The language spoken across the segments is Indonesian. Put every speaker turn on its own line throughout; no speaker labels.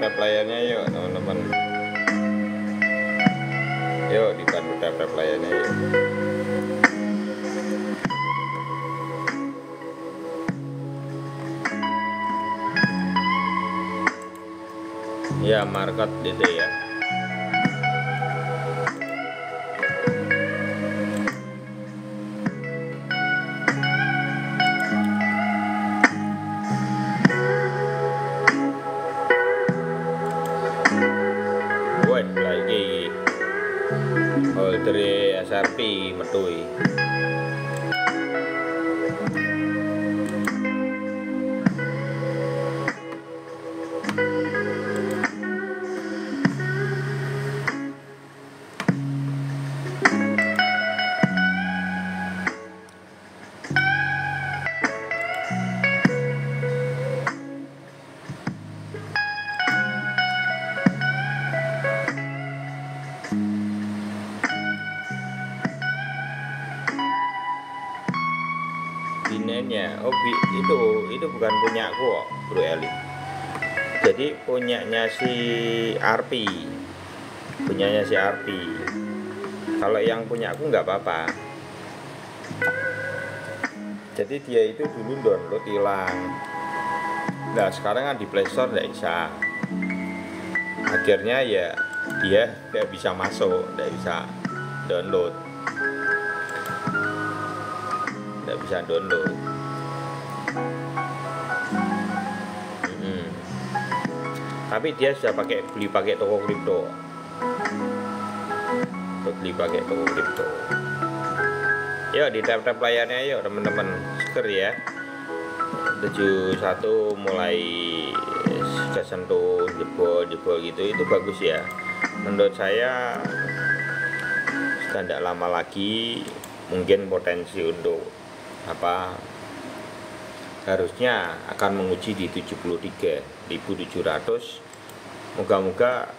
tap layarnya yuk teman-teman. Yuk dibantu tap layarnya yuk. Ya market gitu ya. Buat lagi dari SRP metui. Binennya, oh itu bukan punya aku kok, Bro Eli. Jadi punyanya si Arpi, Kalau yang punya aku nggak apa-apa. Jadi dia itu dulu download hilang. Nah sekarang kan di Play Store nggak bisa. Akhirnya ya dia nggak bisa masuk, nggak bisa download. Tapi dia sudah beli pakai toko kripto. Yuk di tap layarnya yuk teman-teman, seger ya. 71 mulai sudah sentuh jebol gitu, itu bagus ya. Menurut saya sudah tidak lama lagi mungkin potensi untuk harusnya akan menguji di 73.700. Moga-moga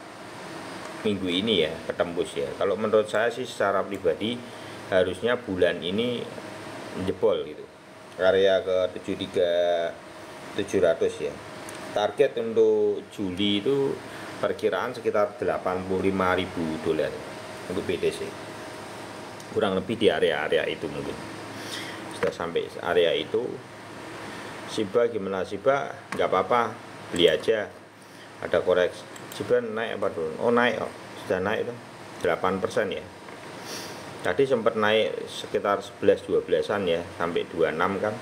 minggu ini ya ketembus ya. Kalau menurut saya sih secara pribadi harusnya bulan ini jebol gitu, area ke 73.700 ya. Target untuk Juli itu perkiraan sekitar 85.000 dolar untuk BTC, kurang lebih di area itu. Mungkin sudah sampai area itu. Shiba gimana? Shiba nggak apa-apa, beli aja. Ada koreksi. Shiba naik apa dulu? Oh naik, sudah naik itu 8% ya. Tadi sempat naik sekitar 11-12an ya, sampai 26 kan.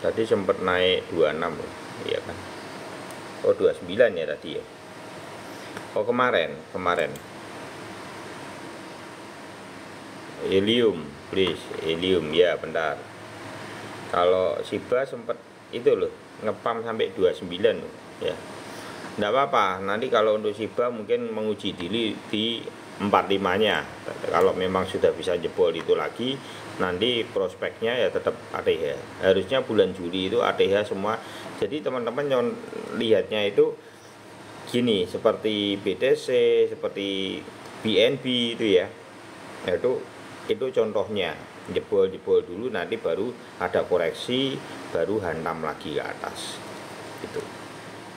Tadi sempat naik 26 ya kan. Oh 29 ya tadi ya. Oh kemarin helium, please, helium ya bentar. Kalau Shiba sempat itu loh ngepam sampai 29 loh ya. Enggak apa-apa, nanti kalau untuk Shiba mungkin menguji diri di 45-nya. Kalau memang sudah bisa jebol itu lagi, nanti prospeknya ya tetap ATH. Harusnya bulan Juli itu ATH semua. Jadi teman-teman yang lihatnya itu gini, seperti BTC, seperti BNB itu ya. Itu contohnya, jebol dulu, nanti baru ada koreksi, baru hantam lagi ke atas gitu.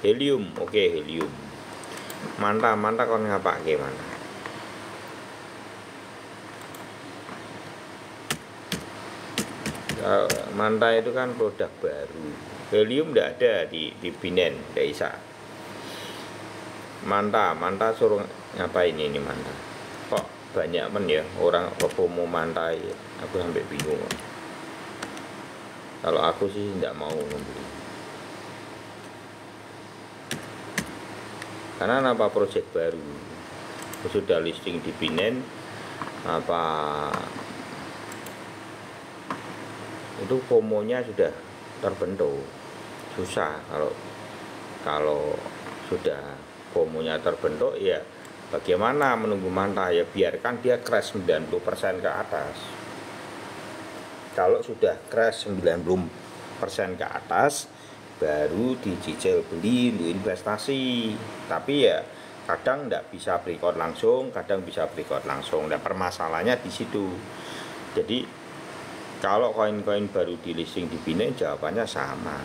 Helium, oke, helium. Manta kon ngapa gimana? Manta itu kan produk baru. Helium tidak ada di Binance, tidak bisa. Manta suruh ngapain ini Manta? Kok banyak ya orang promo Manta ya? Aku sampai bingung. Kalau aku sih tidak mau membeli. Karena apa, project baru sudah listing di Binance, itu FOMO-nya sudah terbentuk. Susah kalau sudah FOMO-nya terbentuk ya bagaimana menunggu Manta, ya biarkan dia crash 90% ke atas. Kalau sudah crash 90% ke atas, baru dicicil beli untuk investasi. Tapi ya kadang tidak bisa breakout langsung, kadang bisa breakout langsung. Dan permasalahannya di situ. Jadi kalau koin-koin baru di listing di Binance jawabannya sama.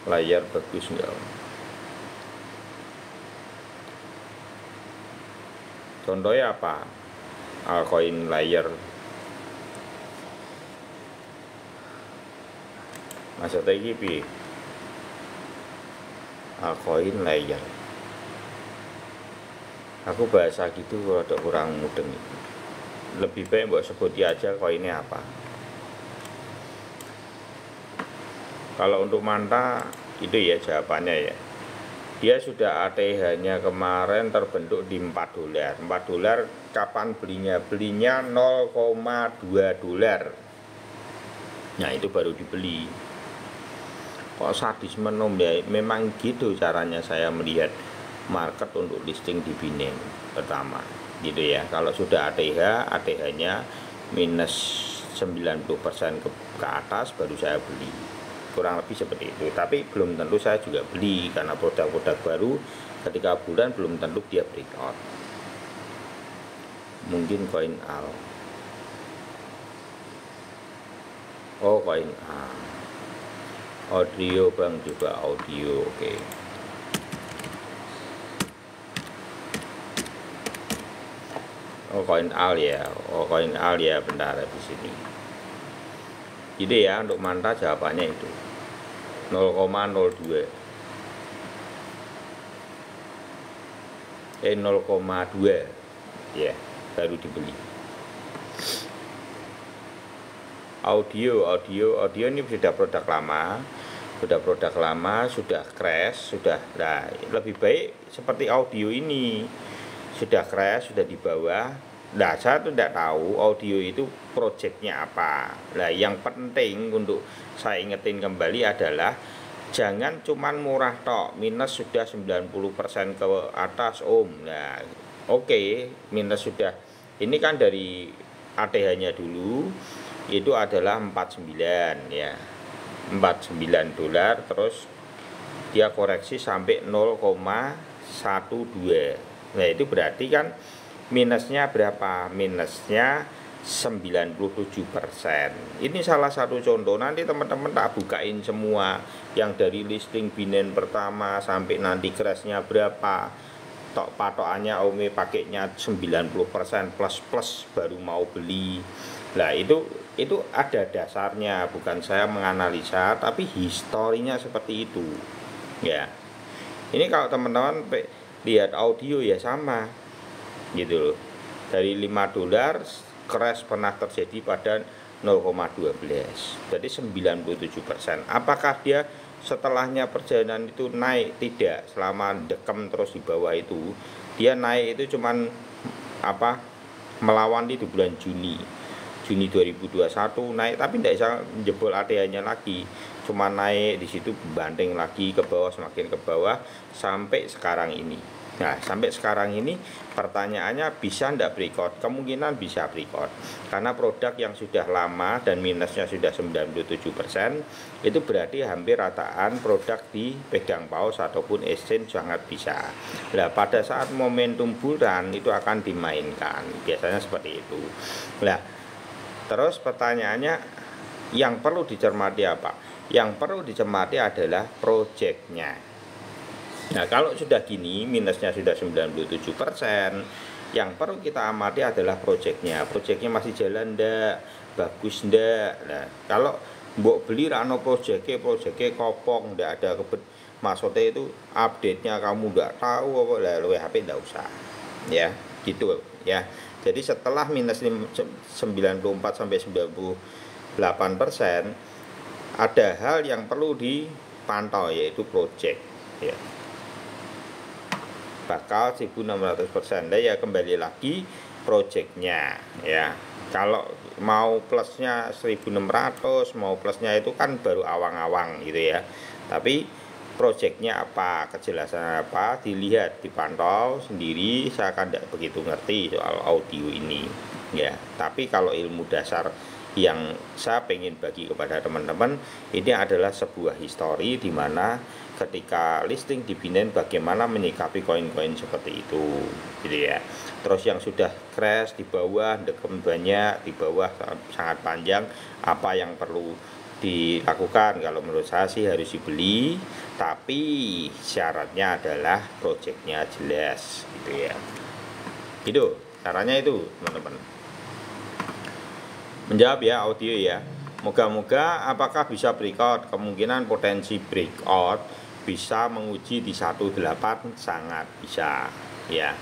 layar bagus enggak? Contohnya apa? Altcoin layar. Maksudnya iki piye? Altcoin layar. Aku bahasa gitu rada kurang mudeng. Lebih baik mbok sebuti aja koinnya apa. Kalau untuk Manta itu ya jawabannya ya. Dia sudah ATH-nya kemarin terbentuk di 4 dolar. 4 dolar kapan belinya? Belinya 0,2 dolar. Nah, itu baru dibeli. Kok sadis menom ya? Memang gitu caranya saya melihat market untuk listing di Binance pertama. Gitu ya. Kalau sudah ATH, ATH-nya minus 90% ke atas baru saya beli. Kurang lebih seperti itu, tapi belum tentu saya juga beli karena produk-produk baru ketika bulan belum tentu dia breakout. Mungkin koin AL, oh koin A, audio bang juga audio, oke. Oh koin AL ya, oh koin AL ya, bentar di sini. Jadi ya untuk Manta jawabannya itu 0,02 0,2 ya baru dibeli. Audio ini sudah produk lama, sudah crash, sudah. Nah, lebih baik seperti audio ini sudah crash, sudah di bawah. Nah, saya tuh tidak tahu audio itu projectnya apa. Nah, yang penting untuk saya ingetin kembali adalah jangan cuman murah tok, minus sudah 90% ke atas om. Nah, oke, minus sudah. Ini kan dari ATH-nya dulu itu adalah 49 ya. 49 dolar, terus dia koreksi sampai 0,12. Nah, itu berarti kan minusnya berapa? Minusnya 97%. Ini salah satu contoh. Nanti teman-teman tak bukain semua yang dari listing Binance pertama sampai nanti crashnya berapa. Tok patokannya Ome pakainya 90% plus baru mau beli. Nah, itu ada dasarnya, bukan saya menganalisa, tapi historinya seperti itu. Ya. Ini kalau teman-teman lihat audio ya sama. Gitu loh, dari 5 dolar crash pernah terjadi pada 0,12, jadi 97%. Apakah dia setelahnya perjalanan itu naik? Tidak, selama dekem terus di bawah itu dia naik itu cuman apa, melawan di bulan Juni 2021 naik, tapi tidak bisa jebol ATH-nya lagi, cuma naik di situ, banding lagi ke bawah, semakin ke bawah sampai sekarang ini. Nah, sampai sekarang ini pertanyaannya bisa ndak breakout? Kemungkinan bisa breakout karena produk yang sudah lama dan minusnya sudah 97%, itu berarti hampir rataan produk di pegang paus ataupun exchange sangat bisa. Nah, pada saat momentum bulan itu akan dimainkan, biasanya seperti itu. Nah, terus pertanyaannya yang perlu dicermati apa? Yang perlu dicermati adalah projectnya. Nah, kalau sudah gini, minusnya sudah 97%, yang perlu kita amati adalah projectnya. Projectnya masih jalan ndak, bagus ndak. Nah, kalau mbok beli rano projectnya kopong, ndak ada maksudnya itu update-nya kamu ndak tahu apa, lah luwe HP ndak usah. Ya, gitu ya. Jadi setelah minus 94 sampai 98%, ada hal yang perlu dipantau yaitu project ya. Bakal 1600%. Nah, ya kembali lagi projectnya ya. Kalau mau plusnya 1600, mau plusnya itu kan baru awang-awang gitu ya. Tapi projectnya apa, kejelasan apa, dilihat, dipantau sendiri. Saya kan tidak begitu ngerti soal audio ini ya. Tapi kalau ilmu dasar yang saya pengen bagi kepada teman-teman, ini adalah sebuah histori di mana ketika listing di Binance bagaimana menyikapi koin-koin seperti itu gitu ya. Terus yang sudah crash di bawah, dekem banyak, di bawah sangat panjang, apa yang perlu dilakukan. Kalau menurut saya sih harus dibeli, tapi syaratnya adalah projectnya jelas gitu ya. Gitu caranya itu teman-teman. Menjawab ya audio ya. Moga-moga apakah bisa breakout? Kemungkinan potensi breakout bisa menguji di 18 sangat bisa ya.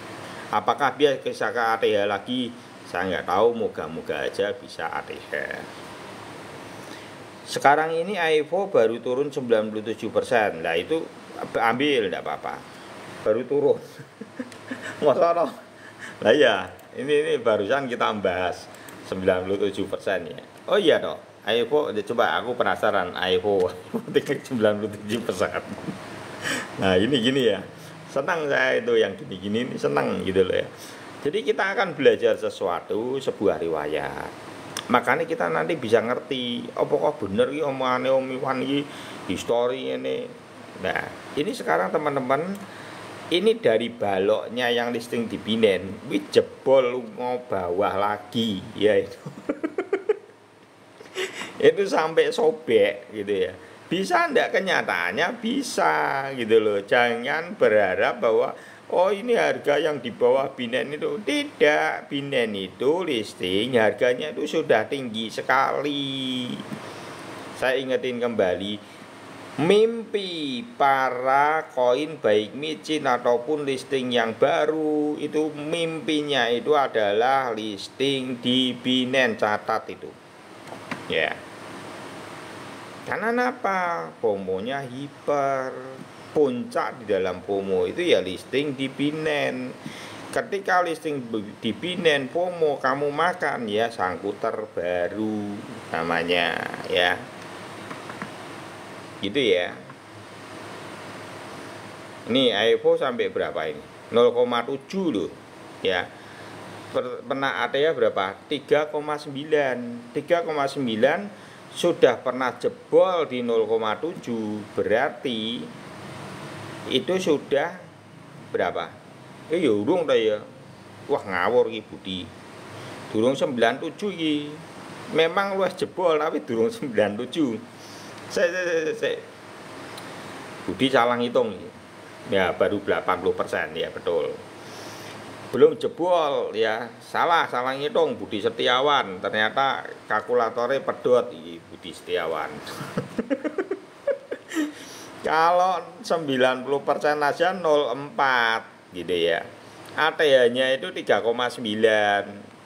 Apakah dia bisa ke ATH lagi? Saya nggak tahu, moga-moga aja bisa ATH. Sekarang ini AIFO baru turun 97%. Nah itu ambil enggak apa-apa. Baru turun. Ngosono. Lah ya, ini barusan kita bahas 97% ya. Oh iya toh. AIFO coba aku penasaran AIFO 97%. Nah, ini gini ya. Senang saya itu yang gini-gini ini senang gitu loh ya. Jadi kita akan belajar sesuatu, sebuah riwayat. Makanya kita nanti bisa ngerti apakah bener iki omongane Om Iwan iki histori ini. Nah, ini sekarang teman-teman, ini dari baloknya yang listing di Binen, wih jebol mau bawah lagi ya itu. Itu sampai sobek gitu ya. Bisa enggak? Kenyataannya bisa gitu loh. Jangan berharap bahwa oh ini harga yang di bawah Binen itu. Tidak, Binen itu listing harganya itu sudah tinggi sekali. Saya ingetin kembali, mimpi para koin baik micin ataupun listing yang baru itu mimpinya itu adalah listing di Binen, catat itu ya. Karena apa? FOMO-nya hiper. Puncak di dalam FOMO itu ya listing di Binen. Ketika listing di Binen FOMO kamu makan ya sangkuter baru namanya ya. Gitu ya. Ini AIFO sampai berapa ini? 0,7 loh ya. Pernah ATH berapa? 3,9. 3,9 sudah pernah jebol di 0,7, berarti itu sudah berapa? Ya urung ta ya. Wah ngawur iki Budi. Durung 97 iki. Memang luwes jebol tapi durung 97. Saya Budi salah ngitung iki. Ya baru 80% ya betul. Belum jebol ya, salah ngitung Budi Setiawan, ternyata kalkulatornya pedot iki Budi Setiawan. Kalau 90% aja 0,4 gitu ya. ATH-nya itu 3,9.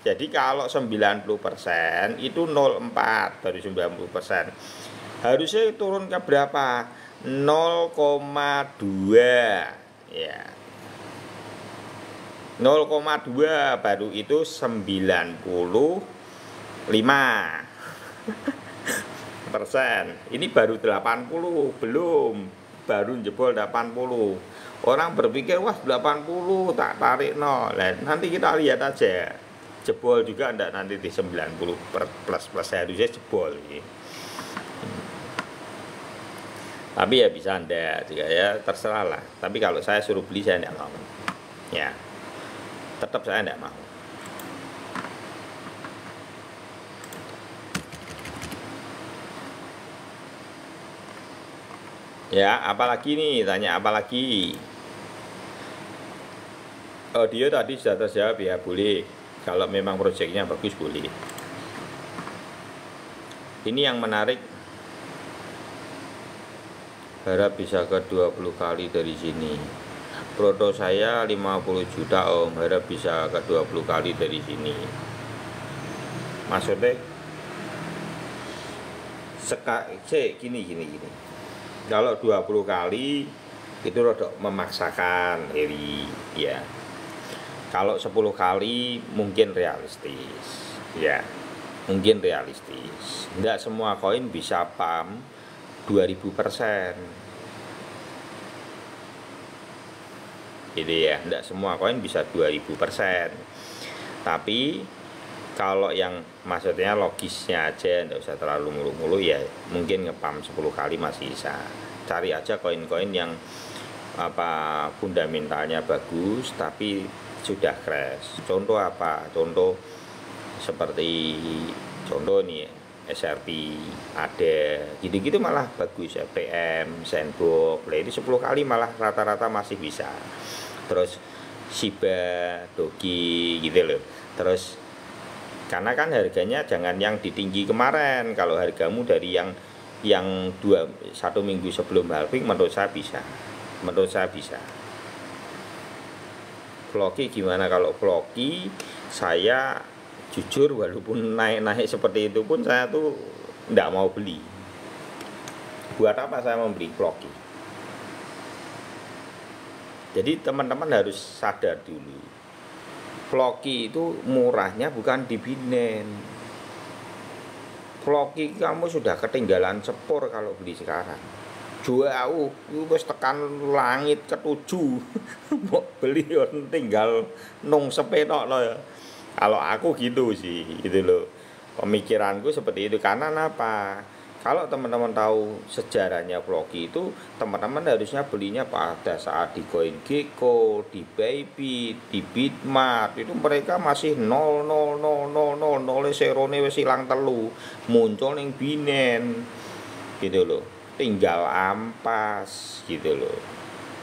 Jadi kalau 90% itu 0,4 baru 90%. Harusnya turun ke berapa? 0,2 ya. 0,2 baru itu 95%. Ini baru 80, belum, baru jebol 80. Orang berpikir wah 80 tak tarik no. Nanti kita lihat aja. Jebol juga enggak nanti di 90 plus harusnya jebol ini. Tapi ya bisa Anda juga ya, terserah lah. Tapi kalau saya suruh beli saya enggak mau. Ya. Tetap saya enggak mau. Ya, apalagi nih? Tanya apalagi? Oh, dia tadi sudah terjawab ya, boleh. Kalau memang proyeknya bagus boleh. Ini yang menarik. Harap bisa ke 20 kali dari sini. Proto saya 50 juta Om, harap bisa ke 20 kali dari sini. Maksudnya gini. Kalau 20 kali itu rodok memaksakan Heri ya. Kalau 10 kali mungkin realistis ya. Mungkin realistis. Enggak semua koin bisa pump 2000%. Gitu ya, enggak semua koin bisa 2000%. Tapi kalau yang maksudnya logisnya aja enggak usah terlalu mulu-mulu ya, mungkin ngepam 10 kali masih bisa. Cari aja koin-koin yang fundamentalnya bagus tapi sudah crash. Contoh apa? Contoh seperti nih SRP ada gitu-gitu malah bagus, FPM, Sandbox, itu 10 kali malah rata-rata masih bisa. Terus Shiba, Dogi gitu loh. Terus karena kan harganya jangan yang ditinggi kemarin. Kalau hargamu dari yang 1 minggu sebelum halving menurut saya bisa. Floki gimana? Kalau Floki saya jujur walaupun naik-naik seperti itu pun saya tuh tidak mau beli. Buat apa saya membeli Floki? Jadi teman-teman harus sadar dulu, Floki itu murahnya bukan di Binance. Floki kamu sudah ketinggalan sepur kalau beli sekarang. Jauh, itu wis tekan langit ketujuh. Mau beli tinggal nung sepetok loh ya. Kalau aku gitu sih, gitu loh. Pemikiranku seperti itu. Karena apa? Kalau teman-teman tahu sejarahnya Floki itu, teman-teman harusnya belinya pada saat di CoinGecko, di Bybit, di Bitmart. Itu mereka masih 0,00000 serone wis ilang telu, muncul ning Binance. Gitu loh. Tinggal ampas gitu loh.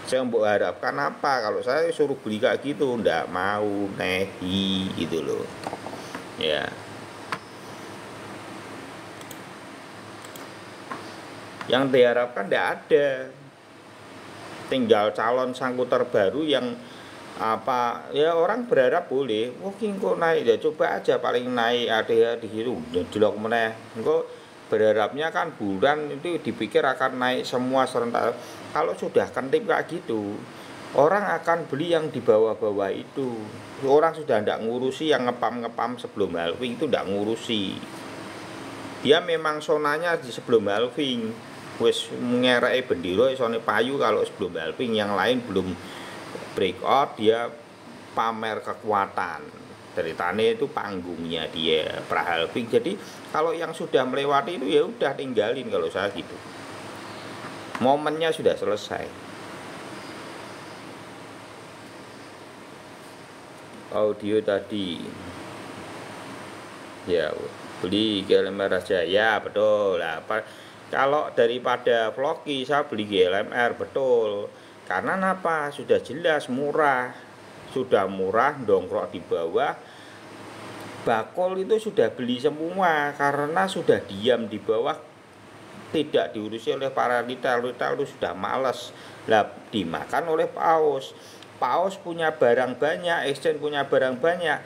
Saya mau harapkan apa? Kalau saya suruh beli kayak gitu ndak mau, nehi gitu loh ya. Yang diharapkan ndak ada, tinggal calon sangkuter baru yang apa ya, orang berharap boleh mungkin kok naik ya, coba aja paling naik ada di situ jelok meneh engko. Berharapnya kan bulan itu dipikir akan naik semua serentak. Kalau sudah kentip kayak gitu, orang akan beli yang di bawah-bawah itu. Orang sudah tidak ngurusi yang ngepam sebelum halving, itu tidak ngurusi. Dia memang sonanya di sebelum halving, wis ngerei bendera isone payu kalau sebelum halving, yang lain belum breakout dia pamer kekuatan. Ceritanya itu panggungnya dia pra-halving. Jadi kalau yang sudah melewati itu ya udah tinggalin kalau saya gitu. Momennya sudah selesai. Audio tadi ya beli GLMR aja ya, betul lah. Kalau daripada Floki saya beli GLMR, betul. Karena apa? Sudah jelas murah. Sudah murah, dongkrok di bawah. Bakol itu sudah beli semua karena sudah diam di bawah, tidak diurusi oleh para retail itu sudah males lah, dimakan oleh paus. Paus punya barang banyak, exchange punya barang banyak,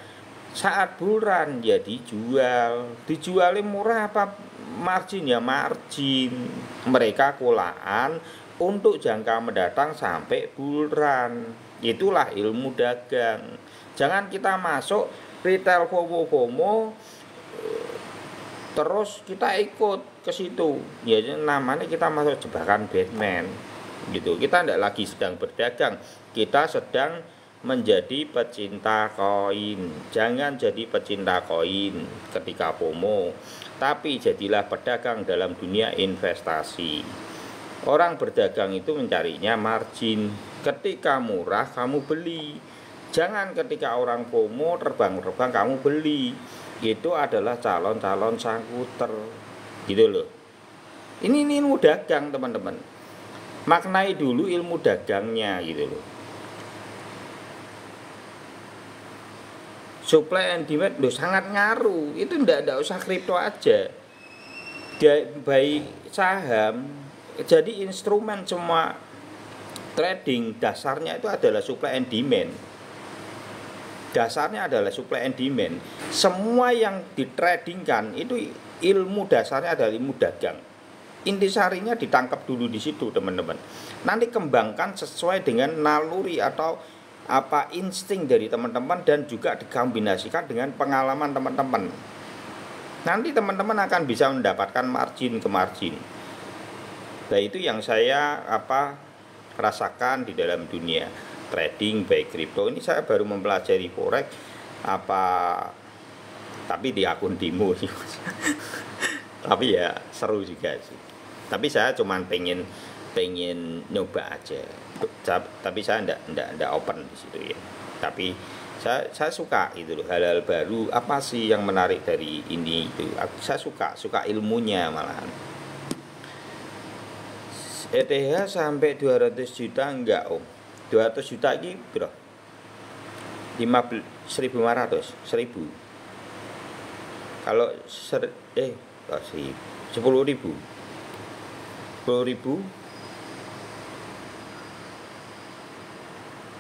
saat bulan ya dijualnya murah apa margin ya margin. Mereka kulaan untuk jangka mendatang sampai bulan. Itulah ilmu dagang. Jangan kita masuk retail FOMO terus kita ikut ke situ. Ya namanya kita masuk jebakan Batman. Gitu. Kita tidak lagi sedang berdagang, kita sedang menjadi pecinta koin. Jangan jadi pecinta koin ketika FOMO, tapi jadilah pedagang dalam dunia investasi. Orang berdagang itu mencarinya margin. Ketika murah kamu beli. Jangan ketika orang FOMO terbang-terbang kamu beli. Itu adalah calon-calon sangkuter. Gitu loh. Ini ilmu dagang, teman-teman. Maknai dulu ilmu dagangnya gitu loh. Supply and demand loh sangat ngaruh. Itu ndak usah kripto aja. Baik saham, jadi instrumen semua trading dasarnya itu adalah supply and demand. Dasarnya adalah supply and demand. Semua yang ditradingkan itu ilmu dasarnya adalah ilmu dagang. Intisarinya ditangkap dulu di situ, teman-teman. Nanti kembangkan sesuai dengan naluri atau apa insting dari teman-teman dan juga dikombinasikan dengan pengalaman teman-teman. Nanti teman-teman akan bisa mendapatkan margin ke margin. Nah, itu yang saya rasakan di dalam dunia trading baik kripto. Ini saya baru mempelajari forex tapi di akun demo sih. Tapi ya seru juga sih. Tapi saya cuman pengen nyoba aja. Tapi saya enggak open di situ ya. Tapi Saya suka itu loh, hal-hal baru. Apa sih yang menarik dari ini itu? Saya suka ilmunya malahan. ETH sampai 200 juta enggak om. 200 juta ini bro 1.500 1000. Kalau 10.000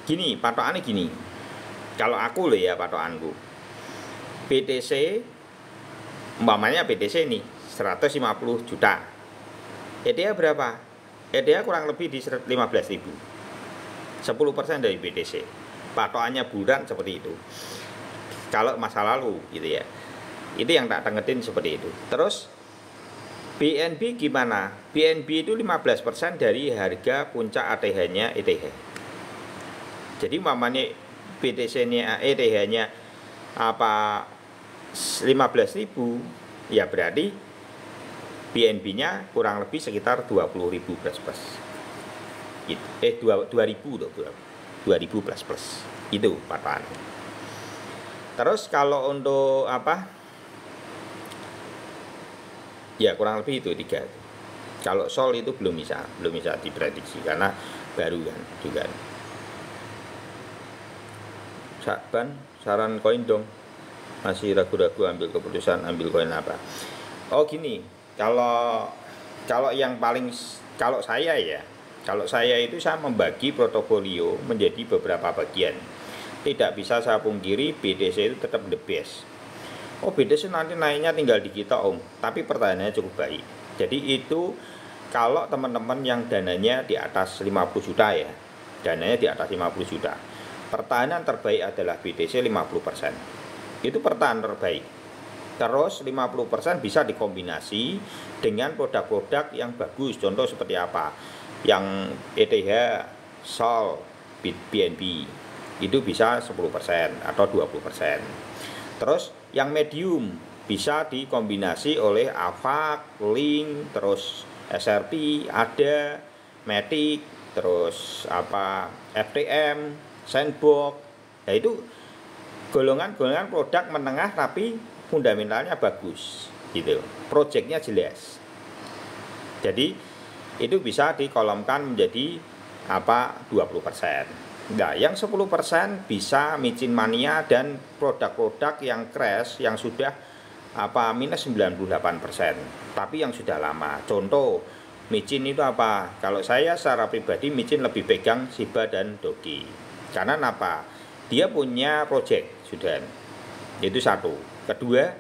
gini, patokannya gini. Kalau aku loh ya, patokanku BTC umpamanya BTC ini 150 juta, ETH berapa? ETH kurang lebih di 15.000, 10% dari BTC. Patokannya bulan seperti itu kalau masa lalu gitu ya. Itu yang tak tengetin seperti itu. Terus BNB gimana? BNB itu 15% dari harga puncak ATH-nya ETH. Jadi umpamanya BTC-nya ETH-nya apa 15.000, ya berarti BNB-nya kurang lebih sekitar 20.000 plus. Gitu. 2000 loh, 2000 plus. Itu patokan. Terus kalau untuk apa? Ya kurang lebih itu 3. Kalau Sol itu belum bisa diprediksi karena baru kan juga. Sakban, saran koin dong. Masih ragu-ragu ambil keputusan ambil koin apa? Oh gini, kalau yang paling kalau saya itu saya membagi portofolio menjadi beberapa bagian. Tidak bisa saya pungkiri BTC itu tetap the best. Oh BTC nanti naiknya tinggal di kita om, tapi pertahanannya cukup baik. Jadi itu kalau teman-teman yang dananya di atas 50 juta ya, dananya di atas 50 juta, pertahanan terbaik adalah BTC 50%. Itu pertahanan terbaik. Terus 50% bisa dikombinasi dengan produk-produk yang bagus. Contoh seperti apa? Yang ETH, Sol, BNB itu bisa 10% atau 20%. Terus yang medium bisa dikombinasi oleh AVAX, Link, terus SRP, ADA, Matic, terus apa FTM, Sandbox. Nah itu golongan-golongan produk menengah tapi fundamentalnya bagus gitu. Projectnya jelas. Jadi itu bisa dikolomkan menjadi apa 20%. Nah, yang 10% bisa micin mania dan produk-produk yang crash yang sudah apa minus 98%, tapi yang sudah lama. Contoh micin itu apa? Kalau saya secara pribadi micin lebih pegang Shiba dan Doge. Karena apa? Dia punya project sudah. Itu satu. Kedua,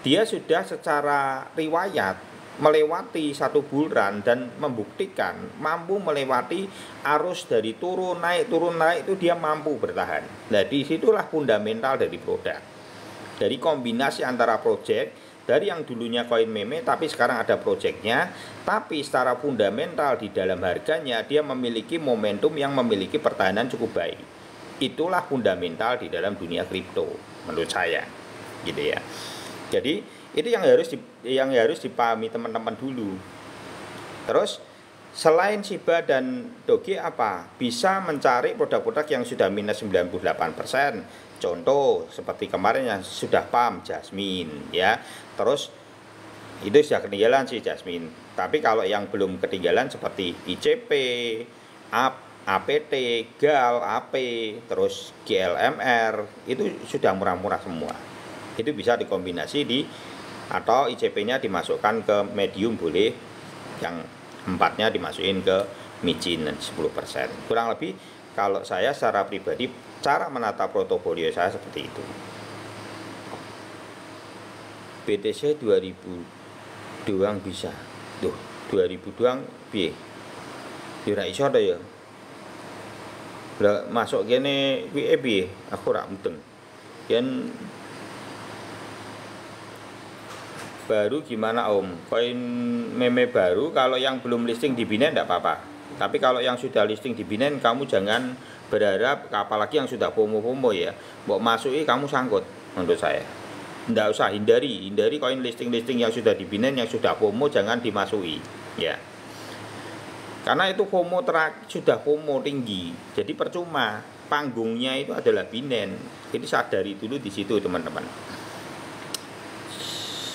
dia sudah secara riwayat melewati 1 bulan dan membuktikan mampu melewati arus dari turun naik itu dia mampu bertahan. Nah disitulah fundamental dari produk, dari kombinasi antara project dari yang dulunya koin meme tapi sekarang ada projectnya, tapi secara fundamental di dalam harganya dia memiliki momentum yang memiliki pertahanan cukup baik. Itulah fundamental di dalam dunia kripto menurut saya gitu ya. Jadi itu yang harus dipahami teman-teman dulu. Terus selain Shiba dan Doge apa? Bisa mencari produk-produk yang sudah minus 98%. Contoh seperti kemarin yang sudah pump Jasmine ya. Terus itu sudah ketinggalan sih Jasmine. Tapi kalau yang belum ketinggalan seperti ICP, APT, GAL, AP, terus GLMR itu sudah murah-murah semua. Itu bisa dikombinasi atau ICP-nya dimasukkan ke medium boleh, yang 4-nya dimasukin ke micin 10%. Kurang lebih kalau saya secara pribadi cara menata portofolio saya seperti itu. BTC 2000 doang bisa. Tuh, 2000 doang piye? Ora iso ta ya. Lah masuk kene piye? Aku ora mudeng. Yen baru gimana om? Koin meme baru kalau yang belum listing di Binance enggak apa-apa. Tapi kalau yang sudah listing di Binance kamu jangan berharap, apalagi yang sudah FOMO ya. Mbok masuki kamu sangkut menurut saya. Enggak usah, hindari koin listing yang sudah di Binance yang sudah FOMO jangan dimasuki ya. Karena itu FOMO sudah FOMO tinggi. Jadi percuma. panggungnya itu adalah Binen. Jadi sadari dulu di situ teman-teman.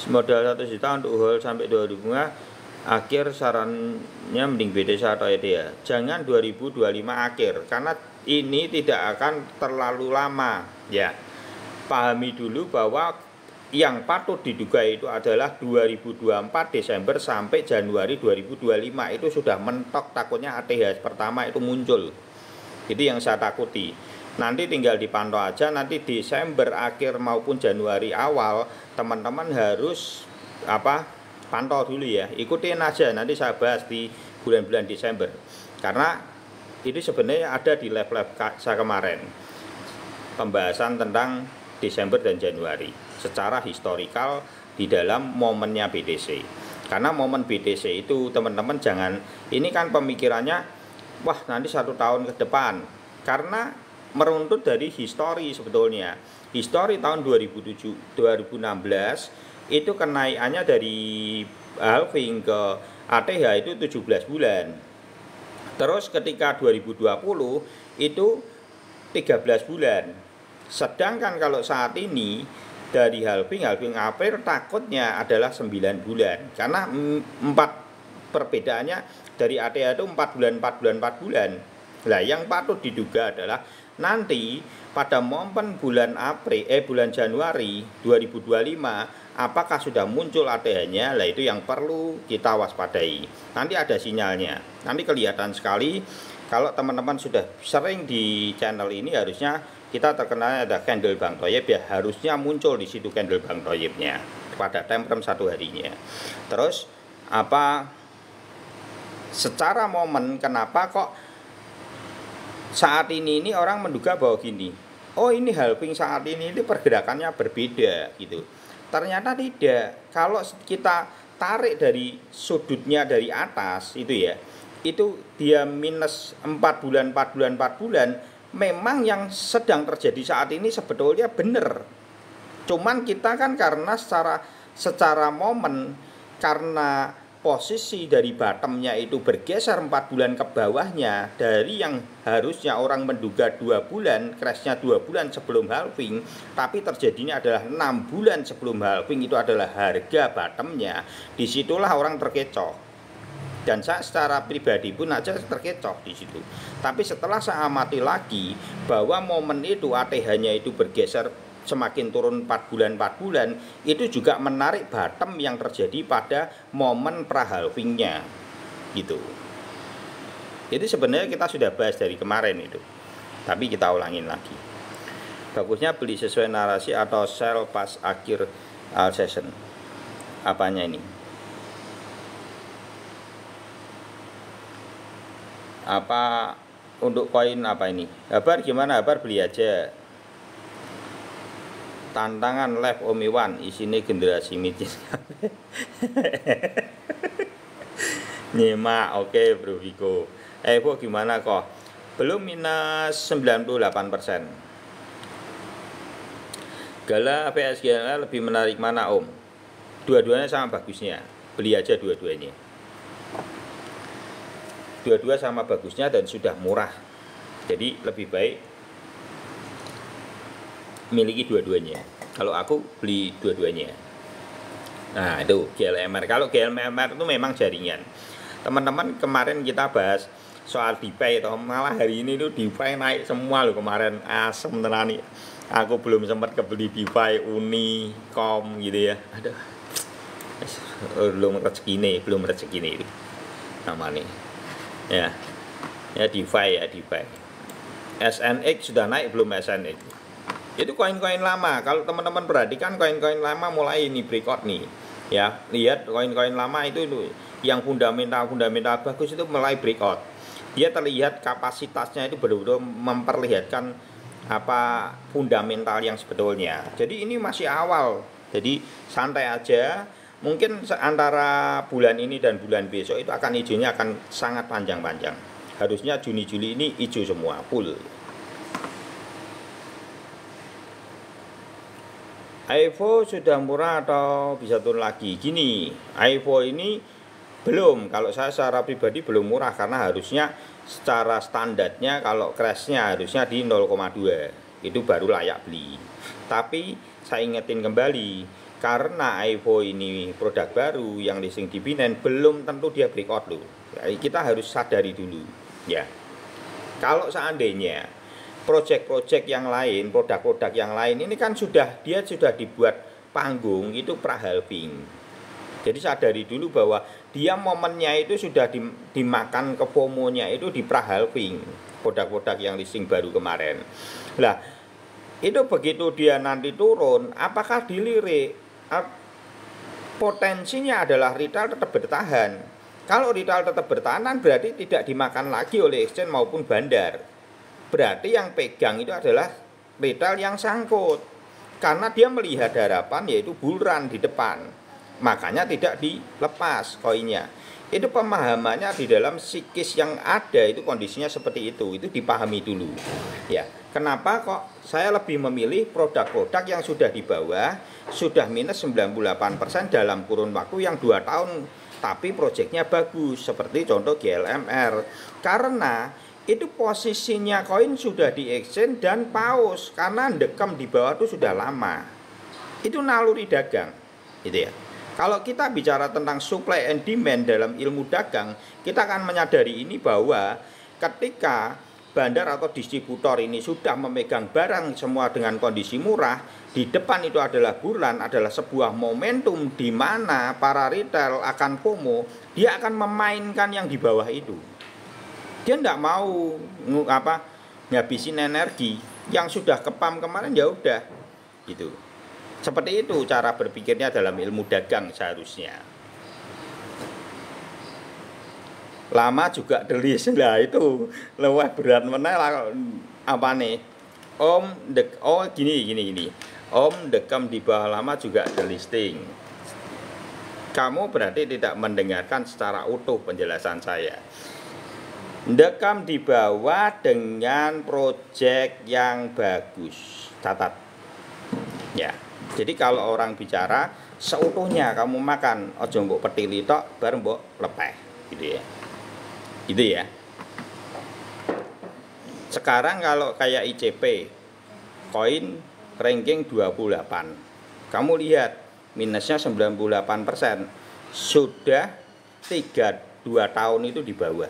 Modal 1 juta untuk hold sampai 2000 bunga. Akhir sarannya mending BDC atau ETA. Jangan 2025 akhir karena ini tidak akan terlalu lama ya. Pahami dulu bahwa yang patut diduga itu adalah 2024 Desember sampai Januari 2025 itu sudah mentok, takutnya ATH pertama itu muncul. Itu yang saya takuti. Nanti tinggal dipantau aja, nanti Desember akhir maupun Januari awal teman-teman harus pantau dulu ya. Ikutin aja, nanti saya bahas di bulan-bulan Desember. Karena itu sebenarnya ada di live-live saya kemarin. Pembahasan tentang Desember dan Januari secara historikal di dalam momennya BTC. Karena momen BTC itu teman-teman jangan, ini kan pemikirannya wah nanti 1 tahun ke depan, karena meruntut dari histori sebetulnya. Histori tahun 2016 itu kenaikannya dari halving ke ATH itu 17 bulan. Terus ketika 2020 itu 13 bulan. Sedangkan kalau saat ini dari halving April takutnya adalah 9 bulan. Karena 4 perbedaannya dari ATH itu 4 bulan. Nah, yang patut diduga adalah nanti pada momen bulan Januari 2025 apakah sudah muncul ATH-nya. Nah, itu yang perlu kita waspadai. Nanti ada sinyalnya. Nanti kelihatan sekali kalau teman-teman sudah sering di channel ini, harusnya kita terkenal ada candle Bang Thoyib ya, harusnya muncul di situ candle Bang Thoyibnya pada time frame 1 harinya. Terus secara momen kenapa kok saat ini orang menduga bahwa gini, oh ini halving saat ini pergerakannya berbeda gitu. Ternyata tidak. Kalau kita tarik dari sudutnya dari atas itu ya, itu dia minus 4 bulan. Memang yang sedang terjadi saat ini sebetulnya benar. Cuman kita kan karena secara momen, karena posisi dari bottomnya itu bergeser 4 bulan ke bawahnya, dari yang harusnya orang menduga 2 bulan, crashnya 2 bulan sebelum halving, tapi terjadinya adalah 6 bulan sebelum halving, itu adalah harga bottomnya. Disitulah orang terkecoh. Dan saya secara pribadi pun aja terkecoh di situ. Tapi setelah saya amati lagi bahwa momen itu ATH-nya itu bergeser semakin turun 4 bulan, itu juga menarik bottom yang terjadi pada momen pra-halvingnya gitu. Itu sebenarnya kita sudah bahas dari kemarin itu, tapi kita ulangin lagi. Bagusnya beli sesuai narasi atau sell pas akhir session. Apanya ini? Apa untuk koin apa ini? Habar gimana? Habar beli aja. Tantangan live Om Iwan isinya generasi mitis. Nyimak, oke Bro Viko. Evo gimana kok? Belum minus 98%. Gala PSGL lebih menarik mana Om? Dua-duanya sama bagusnya. Beli aja dua-duanya. Dua-dua sama bagusnya dan sudah murah. Jadi lebih baik miliki dua-duanya. Kalau aku beli dua-duanya. Nah, itu GLMR. Kalau GLMR itu memang jaringan. Teman-teman kemarin kita bahas soal DeFi atau malah hari ini tuh DeFi naik semua loh kemarin. Asem tenan nih. Aku belum sempat kebeli DeFi, Uni, Com gitu ya. Aduh. Belum rezeki nih itu. Namanya. Ya DeFi SNX sudah naik belum SNX? Itu koin-koin lama. Kalau teman-teman perhatikan koin-koin lama mulai ini breakout nih. Ya, lihat koin-koin lama itu yang fundamental bagus itu mulai breakout. Dia terlihat kapasitasnya itu benar-benar memperlihatkan fundamental yang sebetulnya. Jadi ini masih awal. Jadi santai aja. Mungkin antara bulan ini dan bulan besok itu akan hijaunya akan sangat panjang-panjang. Harusnya Juni-Juli ini hijau semua, full. Evo sudah murah atau bisa turun lagi? Gini, Evo ini Belum, kalau saya secara pribadi belum murah karena harusnya secara standarnya kalau crashnya harusnya di 0,2 itu baru layak beli. Tapi saya ingetin kembali karena iPhone ini produk baru yang listing di Binance belum tentu dia breakout loh. Jadi kita harus sadari dulu ya. Kalau seandainya project-project yang lain, produk-produk yang lain ini kan dia sudah dibuat panggung itu pra-halving. Jadi sadari dulu bahwa dia momennya itu sudah dimakan ke FOMO-nya itu di pra-halving produk-produk yang listing baru kemarin. Lah, itu begitu dia nanti turun, apakah dilirik? Potensinya adalah retail tetap bertahan. Kalau retail tetap bertahan berarti tidak dimakan lagi oleh exchange maupun bandar. Berarti yang pegang itu adalah retail yang sangkut. Karena dia melihat harapan yaitu bull run di depan. Makanya tidak dilepas koinnya. Itu pemahamannya di dalam psikis yang ada itu kondisinya seperti itu dipahami dulu ya. Kenapa kok saya lebih memilih produk-produk yang sudah di bawah, sudah minus 98% dalam kurun waktu yang 2 tahun tapi proyeknya bagus seperti contoh GLMR, karena itu posisinya koin sudah di exchange dan pause karena dekem di bawah itu sudah lama. Itu naluri dagang gitu ya. Kalau kita bicara tentang supply and demand dalam ilmu dagang, kita akan menyadari ini bahwa ketika bandar atau distributor ini sudah memegang barang semua dengan kondisi murah, di depan itu adalah bulan, adalah sebuah momentum di mana para retail akan FOMO, dia akan memainkan yang di bawah itu. Dia tidak mau ngabisin energi yang sudah kepam kemarin, ya udah gitu. Seperti itu cara berpikirnya dalam ilmu dagang seharusnya. Lama juga delis lah itu lewat berat mana apa nih? Gini. Om dekam di bawah lama juga delisting. Kamu berarti tidak mendengarkan secara utuh penjelasan saya. Dekam di bawah dengan project yang bagus. Catat. Ya. Jadi kalau orang bicara seutuhnya kamu makan, ojo mbok petili tok bareng mbok lepeh gitu ya. Gitu ya. Sekarang kalau kayak ICP koin ranking 28. Kamu lihat minusnya 98%. Sudah 2 tahun itu di bawah.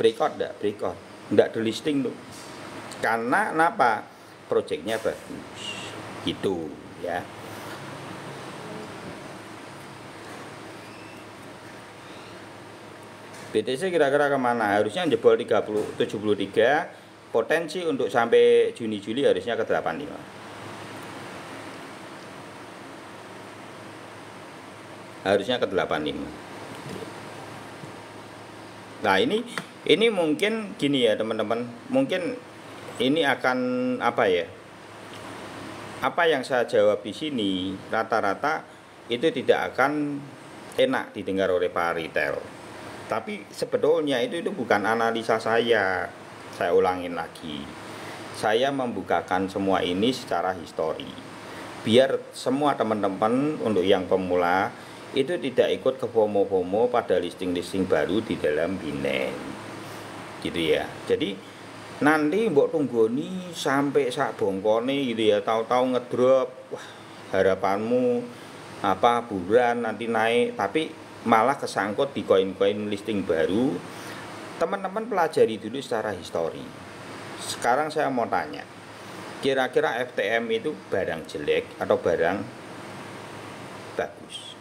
Breakout enggak? Breakout. Enggak delisting tuh. Karena kenapa? Proyeknya bagus. Gitu ya. BTC kira-kira kemana? Harusnya jebol 73, potensi untuk sampai Juni-Juli harusnya ke 85. Harusnya ke 85. Nah, ini mungkin gini ya, teman-teman. Mungkin ini akan apa ya? Apa yang saya jawab di sini rata-rata itu tidak akan enak didengar oleh para retail. Tapi sebetulnya itu bukan analisa saya. Saya ulangin lagi. Saya membukakan semua ini secara histori. Biar semua teman-teman untuk yang pemula itu tidak ikut ke FOMO-FOMO pada listing-listing baru di dalam Binance. Gitu ya. Jadi nanti mbok tunggoni sampai sak bongkone gitu ya, tahu-tahu ngedrop, wah harapanmu apa bulan nanti naik, tapi malah kesangkut di koin-koin listing baru. Teman-teman pelajari dulu secara histori. Sekarang saya mau tanya, kira-kira FTM itu barang jelek atau barang bagus?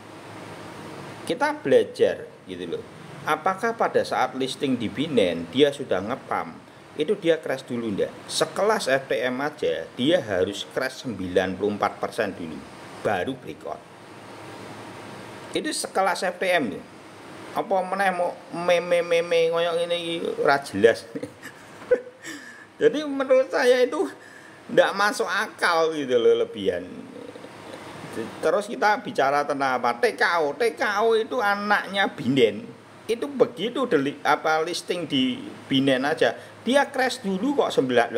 Kita belajar gitu loh. Apakah pada saat listing di Binance dia sudah ngepam, itu dia crash dulu enggak? Sekelas FTM aja dia harus crash 94% dulu baru breakout. Itu sekelas FTM tuh. Apa meneh mau meme ngoyok ini ora jelas. Jadi menurut saya itu enggak masuk akal gitu loh, lebihan. Terus kita bicara tentang apa? TKO itu anaknya Binance. Itu begitu listing di Binance aja dia crash dulu kok 88%.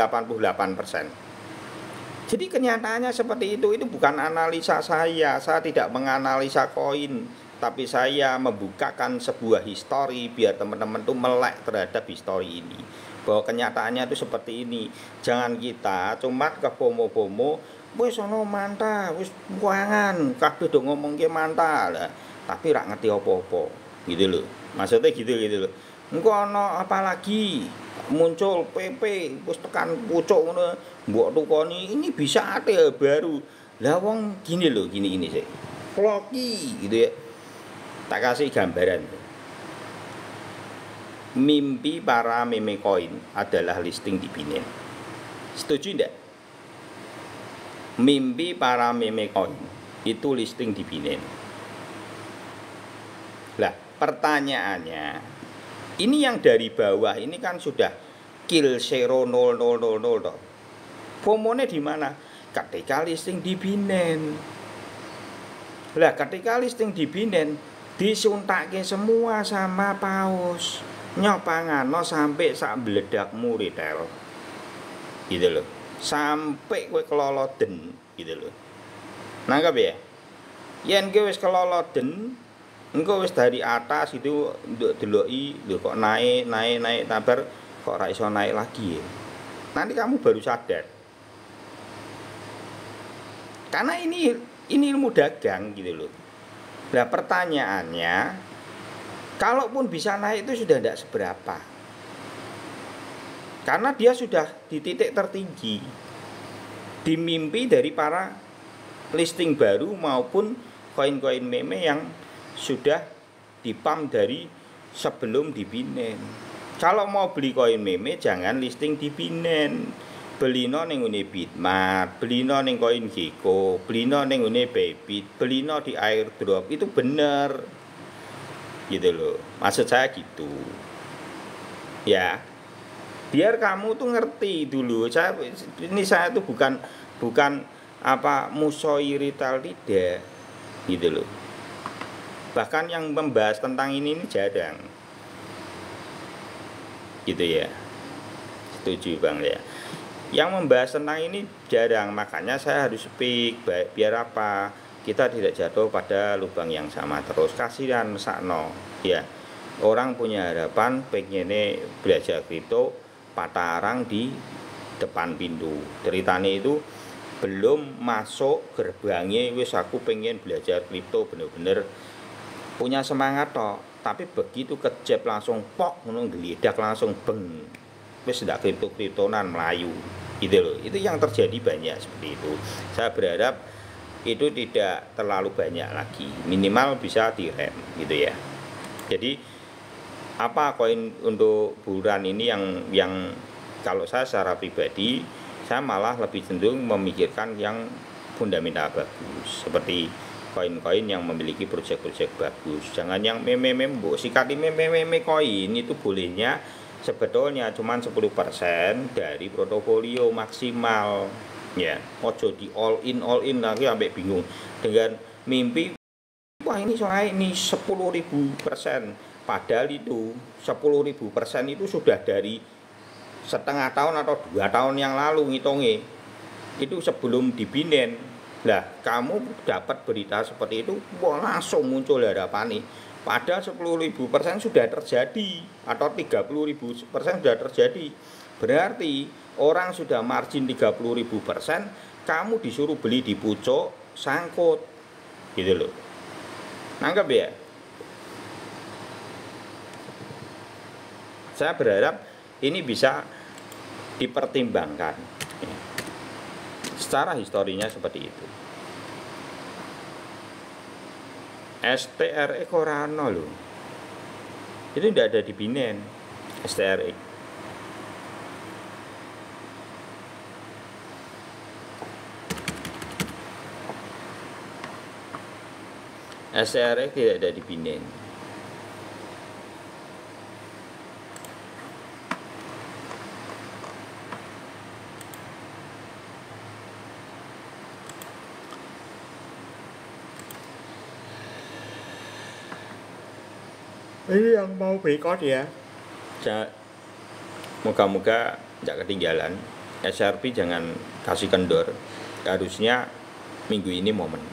Jadi kenyataannya seperti itu bukan analisa saya tidak menganalisa koin. tapi saya membukakan sebuah histori biar teman-teman tuh melek terhadap histori ini, bahwa kenyataannya itu seperti ini. Jangan kita cuma ke FOMO, wis ana mantah, wis buangan, kabeh do ngomongke mantah lah, tapi rak ngerti apa-apa. Gitu loh. Maksudnya gitu loh. Engko ana apa lagi? Muncul PP wis tekan pucuk ngono, mbok tukoni ini bisa ate baru. Lah wong gini loh, gini sih. Kloki gitu ya. Tak kasih gambaran. Mimpi para meme coin adalah listing di Binance. Setuju enggak? Mimpi para meme coin itu listing di Binance. Lah, pertanyaannya, ini yang dari bawah ini kan sudah kill 00000 toh. FOMO-nya di mana? Ketika listing di Binance. Lah, ketika listing di Binance disuntake semua sama paus, nyopangano sampai sak bledakmu retail, gitu loh, sampai kowe keloloden, gitu loh. Nangkep ya? Yen kowe wis keloloden, engko wis dari atas itu nduk deloki, lho kok naik tabar kok ora iso naik lagi ya. Nanti kamu baru sadar. Karena ini ilmu dagang gitu loh. Nah pertanyaannya, kalaupun bisa naik itu sudah tidak seberapa, karena dia sudah di titik tertinggi, di mimpi dari para listing baru maupun koin-koin meme yang sudah dipump dari sebelum di Binance. Kalau mau beli koin meme jangan listing di Binance, belino ning ngene Bitmart, belino ning koin Gecko, belino ning ngene Bybit, belino di airdrop, itu bener. Gitu loh. Maksud saya gitu. Ya. Biar kamu tuh ngerti dulu. Saya tuh bukan apa musoi retail, tidak. Gitu loh. Bahkan yang membahas tentang ini jarang. Gitu ya. Setuju Bang ya. Yang membahas tentang ini jarang, makanya saya harus speak. Biar apa? Kita tidak jatuh pada lubang yang sama terus. Kasihan sakno ya. Orang punya harapan pengennya belajar kripto, patah arang di depan pintu. Ceritanya itu belum masuk gerbangnya, wis aku pengen belajar kripto bener-bener punya semangat toh. Tapi begitu kejep langsung pok, ngono geledak langsung beng. Wis ndak kripto-kriptonan Melayu gitu loh. Itu yang terjadi banyak seperti itu. Saya berharap itu tidak terlalu banyak lagi, minimal bisa direm gitu ya. Jadi apa koin untuk bulan ini yang kalau saya secara pribadi saya malah lebih cenderung memikirkan yang fundamental bagus, seperti koin-koin yang memiliki proyek-proyek bagus. Jangan yang meme-meme, sikati meme-meme koin itu bolehnya sebetulnya cuma 10% dari portofolio maksimal ya. Ojo di all in lagi sampai bingung dengan mimpi wah ini soalnya ini 10.000%, padahal itu 10.000% itu sudah dari setengah tahun atau 2 tahun yang lalu ngitungnya, itu sebelum di Binance. Lah kamu dapat berita seperti itu, wah langsung muncul harapan nih. Padahal 10.000% sudah terjadi atau 30.000% sudah terjadi. Berarti orang sudah margin 30.000%, kamu disuruh beli di pucuk sangkut. Gitu loh. Nangkep ya? Saya berharap ini bisa dipertimbangkan. Secara historinya seperti itu. STRX Korano loh, itu tidak ada di Binance. STRX tidak ada di Binance. Ini yang mau boykot ya. Moga-moga tidak ketinggalan. SRP jangan kasih kendor. Harusnya minggu ini momen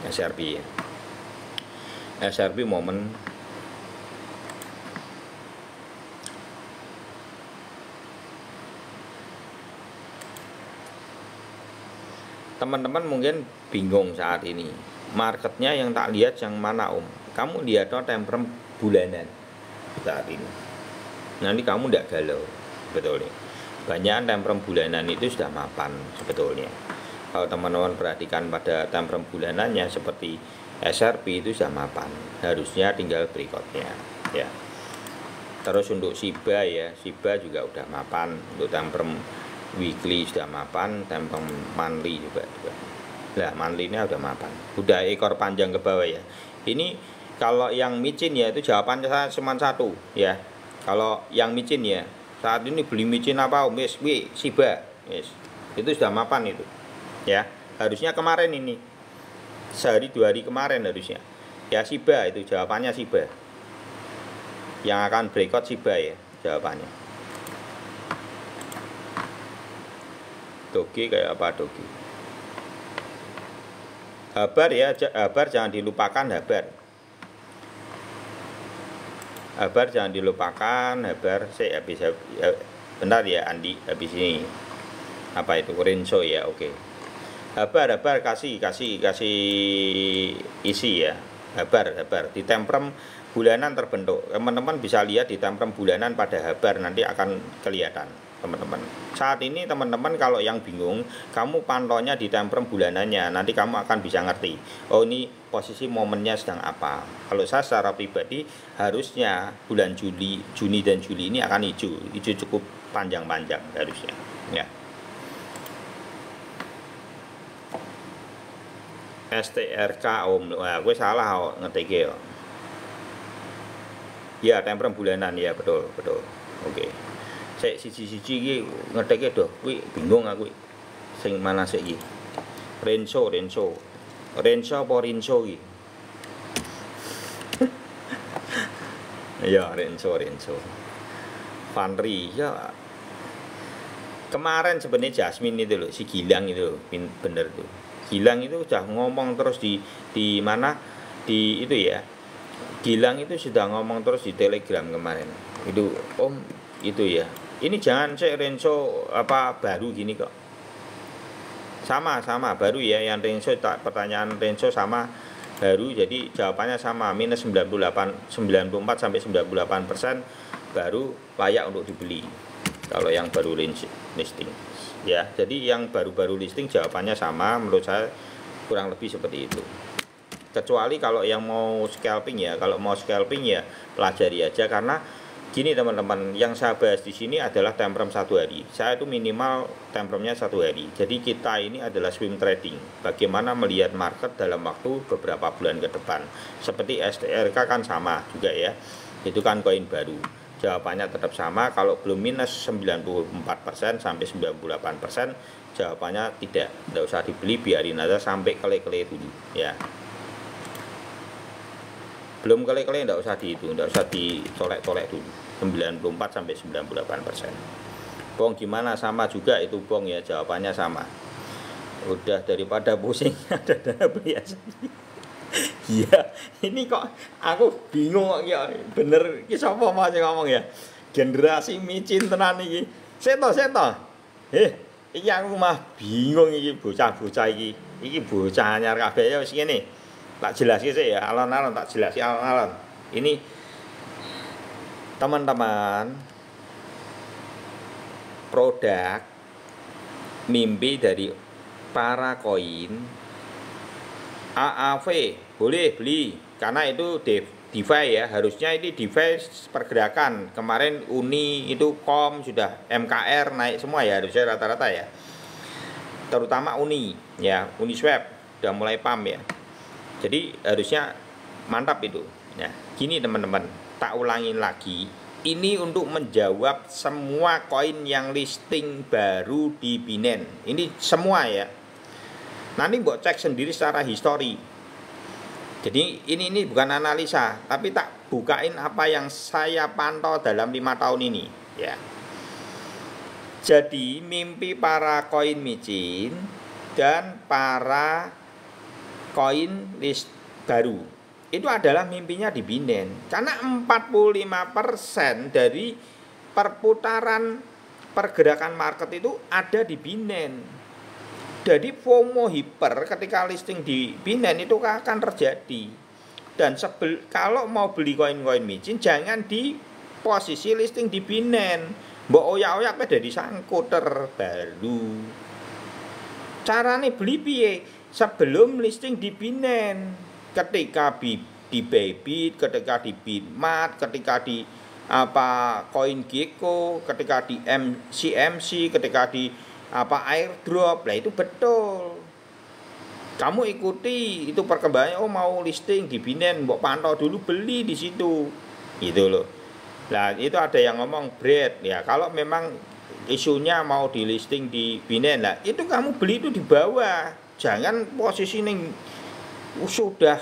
SRP ya. SRP momen teman-teman mungkin bingung saat ini marketnya yang tak lihat yang mana Om. Kamu lihat time frame bulanan saat ini, nanti kamu tidak galau betulnya. Banyak time frame bulanan itu sudah mapan sebetulnya. Kalau teman-teman perhatikan pada time frame bulanannya seperti SRP itu sudah mapan, harusnya tinggal berikutnya ya. Terus untuk Shiba ya, Shiba juga udah mapan, untuk time frame weekly sudah mapan, time frame monthly juga. Nah, monthly ini udah mapan, udah ekor panjang ke bawah ya. Ini kalau yang micin ya itu jawabannya cuma satu ya. Kalau yang micin ya saat ini beli micin apa Om? Shiba, yes. Itu sudah mapan itu ya. Harusnya kemarin ini sehari 2 hari kemarin harusnya ya. Shiba itu jawabannya, Shiba yang akan breakout Shiba ya jawabannya. Doge kayak apa Doge? Habar ya, Habar jangan dilupakan, Habar jangan dilupakan, Habar saya habis bentar ya Andi, habis ini apa itu Renso ya, oke. Habar kasih isi ya. Habar di time frame bulanan terbentuk. Teman-teman bisa lihat di time frame bulanan pada Habar, nanti akan kelihatan teman-teman. Saat ini teman-teman kalau yang bingung, kamu pantaunya di time frame bulanannya, nanti kamu akan bisa ngerti. Oh ini posisi momennya sedang apa. Kalau saya secara pribadi harusnya bulan Juni dan Juli ini akan hijau cukup panjang-panjang harusnya. Ya. STRK Om, wah gue salah ngetik ya. Ya time frame bulanan ya betul. Oke. Saya siji-siji iki ngedeke doh, kuwi bingung aku. Sing mana sik iki? Renso apa Rinso iki? Ya, Renso. Vanri ya. Kemarin sebenarnya Jasmine itu loh, si Gilang itu loh, bener tuh. Gilang itu sudah ngomong terus di mana? Di itu ya. Gilang itu sudah ngomong terus di Telegram kemarin. Itu Om itu ya. Ini jangan cek Renso apa baru gini kok. Sama baru ya, yang Renso pertanyaan Renso sama baru, jadi jawabannya sama minus 94 sampai 98% baru layak untuk dibeli. Kalau yang baru listing ya, jadi yang baru listing jawabannya sama, menurut saya kurang lebih seperti itu. Kecuali kalau yang mau scalping ya, pelajari aja, karena gini teman-teman, yang saya bahas di sini adalah time frame 1 hari. Saya itu minimal time frame-nya 1 hari. Jadi kita ini adalah swing trading. Bagaimana melihat market dalam waktu beberapa bulan ke depan. Seperti STRK kan sama juga ya. Itu kan koin baru. Jawabannya tetap sama. Kalau belum minus 94% sampai 98%, jawabannya tidak usah dibeli, biarin aja sampai kele-kele dulu ya. Belum kali-kali enggak usah dicolek-colek dulu. 94 sampai 98%. Bong gimana? Sama juga itu Bong ya, jawabannya sama. Udah daripada pusing ada dana biasa. Iya, ini kok aku bingung kok ya. Bener iki sapa mau ngomong ya? Generasi micin tenan iki. Seto. Iki aku mah bingung iki bocah-bocah iki. Iki bocah anyar kabeh ya wis ngene. Tak jelasin sih ya, alon-alon tak jelasin alon-alon. Ini teman-teman, produk mimpi dari para koin AAV boleh beli karena itu DeFi ya. Harusnya ini DeFi pergerakan. Kemarin Uni itu sudah MKR naik semua ya, harusnya rata-rata ya. Terutama Uni ya, Uniswap udah mulai pump ya. Jadi harusnya mantap itu. Ya, gini teman-teman, tak ulangin lagi. Ini untuk menjawab semua koin yang listing baru di Binance. Ini semua ya. Nanti buat cek sendiri secara histori. Jadi ini bukan analisa, tapi tak bukain apa yang saya pantau dalam 5 tahun ini. Ya. Jadi mimpi para koin micin dan para koin list baru itu adalah mimpinya di Binen. Karena 45% dari perputaran pergerakan market itu ada di Binen. Jadi FOMO hiper ketika listing di Binen itu akan terjadi. Dan kalau mau beli koin-koin micin jangan di posisi listing di Binen. Mbok oyak-oyak pada disangkut terbaru. Carane beli piye? Sebelum listing di Binen. Ketika di Bybit, ketika di Bitmart, ketika di CoinGecko, ketika di CMC, ketika di airdrop, lah itu betul. Kamu ikuti itu perkembangannya, mau listing di Binen, mbok pantau dulu, beli di situ. Gitu loh. Nah, itu ada yang ngomong bread ya, kalau memang isunya mau di listing di Binen, lah itu kamu beli itu di bawah. Jangan posisi ning sudah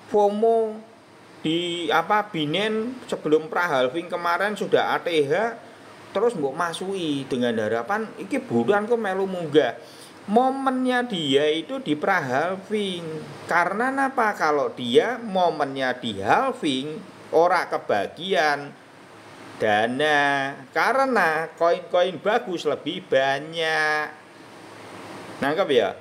FOMO di Binen sebelum pra-halving kemarin sudah ATH terus mbok masui dengan harapan iki buruan kok melu munggah. Momennya dia itu di pra-halving. Karena apa? Kalau dia momennya di halving ora kebagian dana karena koin-koin bagus lebih banyak. Nangkep ya?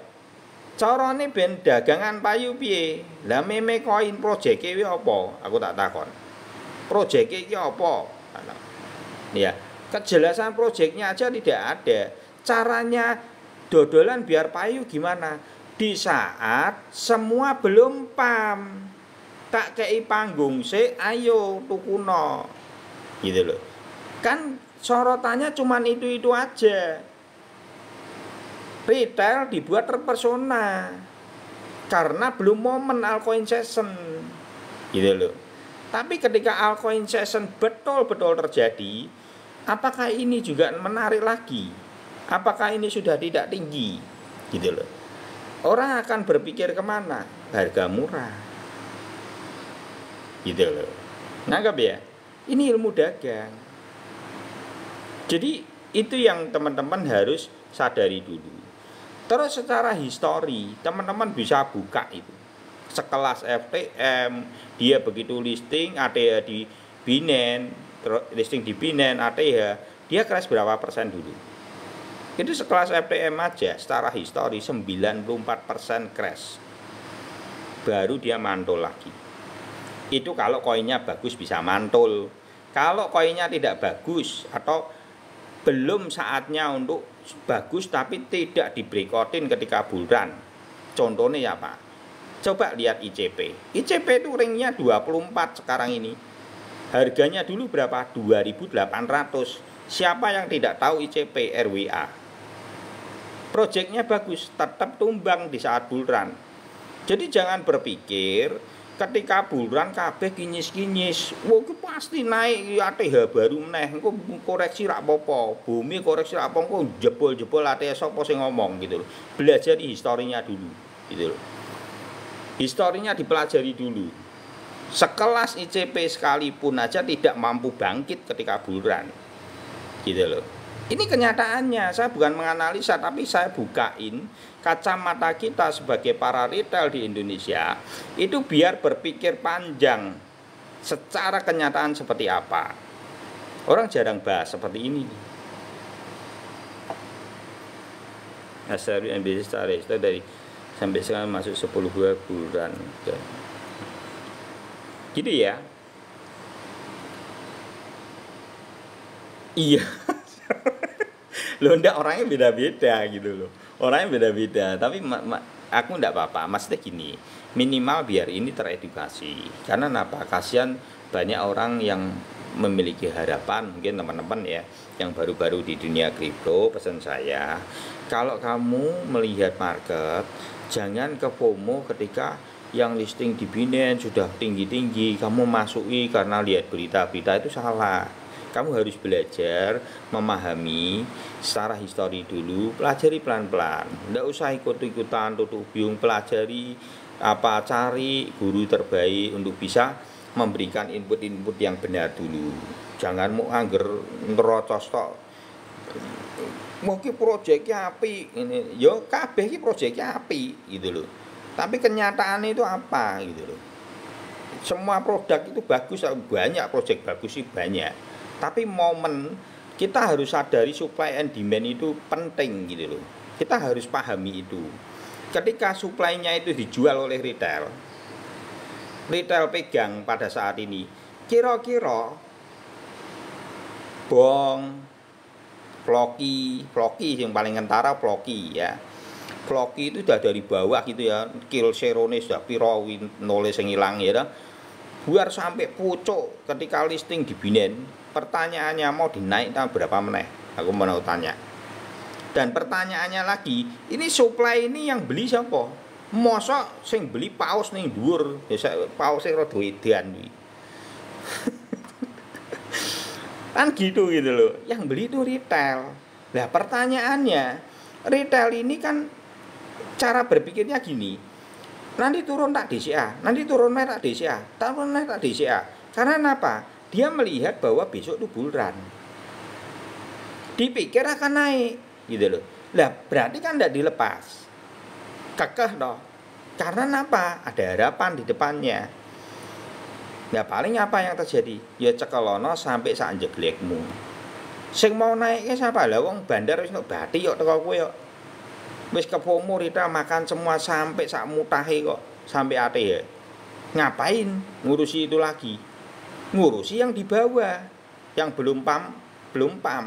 Carane ben dagangan payu piye? Lah meme koin project iki apa? Aku tak takon. Project iki apa? Ya, kejelasan projectnya aja tidak ada. Caranya dodolan biar payu gimana? Di saat semua belum pam. Tak kei panggung sih, ayo tukuno. Gitu loh. Kan sorotannya cuman itu aja. Retail dibuat terpesona karena belum momen altcoin season, gitu loh. Tapi ketika altcoin season betul-betul terjadi, apakah ini juga menarik lagi? Apakah ini sudah tidak tinggi, gitu loh? Orang akan berpikir kemana? Harga murah, gitu loh. Nangkep ya? Ini ilmu dagang. Jadi itu yang teman-teman harus sadari dulu. Terus secara histori, teman-teman bisa buka itu. Sekelas FTM, dia begitu listing ATH di Binen, listing di Binen ATH, dia crash berapa persen dulu? Itu sekelas FTM aja, secara histori 94% crash. Baru dia mantul lagi. Itu kalau koinnya bagus bisa mantul. Kalau koinnya tidak bagus atau belum saatnya untuk bagus tapi tidak di breakoutin ketika bulan. Contohnya ya Pak, coba lihat ICP. ICP itu ringnya 24 sekarang ini. Harganya dulu berapa? 2.800. Siapa yang tidak tahu ICP RWA? Proyeknya bagus, tetap tumbang di saat bulan. Jadi jangan berpikir ketika bulan kabeh kinyis-kinyis, wah pasti naik ATH baru meneh, engko koreksi rak apa, bumi koreksi rak apa, engko jebol-jebol ATH sapa sing ngomong gitu loh. Belajar historinya dulu gitu loh. Historinya dipelajari dulu. Sekelas ICP sekalipun aja tidak mampu bangkit ketika bulan. Gitu loh. Ini kenyataannya, saya bukan menganalisa tapi saya bukain kacamata kita sebagai para retail di Indonesia itu biar berpikir panjang secara kenyataan seperti apa. Orang jarang bahas seperti ini. Asari MBC tarik itu dari sampai sekarang masuk 10 bulan. Gitu ya. Iya. Loh enggak, orangnya beda-beda gitu loh. Orangnya beda-beda, tapi aku enggak apa-apa. Maksudnya gini, minimal biar ini teredukasi. Karena apa? Kasihan banyak orang yang memiliki harapan, mungkin teman-teman ya, yang baru-baru di dunia kripto. Pesan saya, kalau kamu melihat market, jangan ke FOMO ketika yang listing di Binance sudah tinggi-tinggi, kamu masuki karena lihat berita-berita, itu salah. Kamu harus belajar memahami secara histori dulu, pelajari pelan-pelan. Nggak usah ikut-ikutan tutup biung, pelajari cari guru terbaik untuk bisa memberikan input-input yang benar dulu. Jangan mau angger ngerocos tok. Mungkin proyeknya api ini, yo kabeh iki proyeknya api gitu loh. Tapi kenyataannya itu apa gitu loh. Semua produk itu bagus, banyak proyek bagus sih banyak. Tapi momen kita harus sadari supply and demand itu penting gitu loh. Kita harus pahami itu. Ketika supply-nya itu dijual oleh retail pegang pada saat ini, kira-kira Bong, Floki yang paling kentara Floki ya. Floki itu sudah dari bawah gitu ya, Kill Serone sudah piro nulis yang hilang ya. Biar sampai pucuk ketika listing di Binance, pertanyaannya mau dinaikkan berapa meneh? Aku mau tanya. Dan pertanyaannya lagi, ini supply ini yang beli siapa? Mosok sing beli paus ning dhuwur, paus sing rada edan kuwi. Kan gitu loh. Yang beli itu retail. Nah, pertanyaannya, retail ini kan cara berpikirnya gini. Nanti turun tak DCA, nanti turun naik tak DCA, turun naik tak DCA. Karena apa? Dia melihat bahwa besok itu bull run. Dipikir akan naik, gitu loh. Lah, berarti kan tidak dilepas. Kekeh dong. Karena apa? Ada harapan di depannya. Ya paling apa yang terjadi? Ya cekelono sampai sak jeglekmu. Sing mau naiknya siapa? Lah wong bandar wis entuk bati kok teko kowe kok. Wis kepomo Rita makan semua sampai sak mutahe kok, sampai ate ya. Ngapain ngurusi itu lagi? Ngurusi yang di bawah, yang belum pam.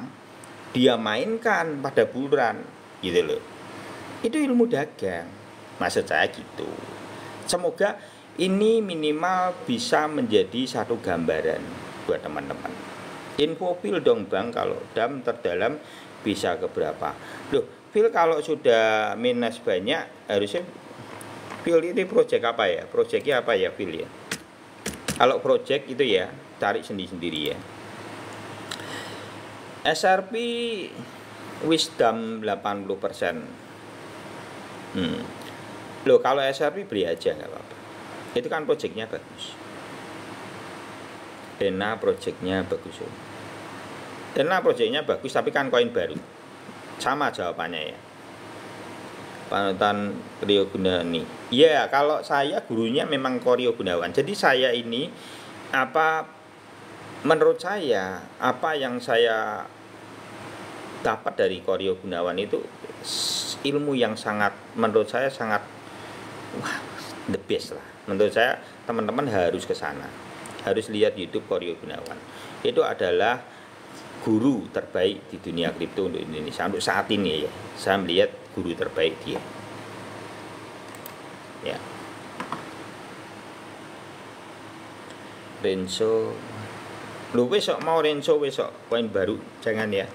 Dia mainkan pada bulan, gitu loh. Itu ilmu dagang. Maksud saya gitu. Semoga ini minimal bisa menjadi satu gambaran buat teman-teman. Info feel dong Bang, kalau dam terdalam bisa ke berapa? Loh, feel kalau sudah minus banyak harusnya feel ini project apa ya? Projectnya apa ya feel ya? Kalau project itu ya cari sendiri-sendiri ya. SRP wisdom 80%. Loh, kalau SRP beli aja nggak apa-apa. Itu kan projectnya bagus. Dena projectnya bagus. Dena projectnya bagus tapi kan koin baru. Sama jawabannya ya. Panutan Rio Gunawan. Iya, kalau saya gurunya memang Rio Gunawan. Jadi saya ini menurut saya apa yang saya dapat dari Rio Gunawan itu ilmu yang sangat, menurut saya sangat the best lah. Menurut saya teman-teman harus ke sana. Harus lihat YouTube Rio Gunawan. Itu adalah guru terbaik di dunia kripto untuk Indonesia untuk saat ini ya. Saya melihat guru terbaik dia. Ya. Renzo. Lu besok mau Renzo besok koin baru, jangan ya.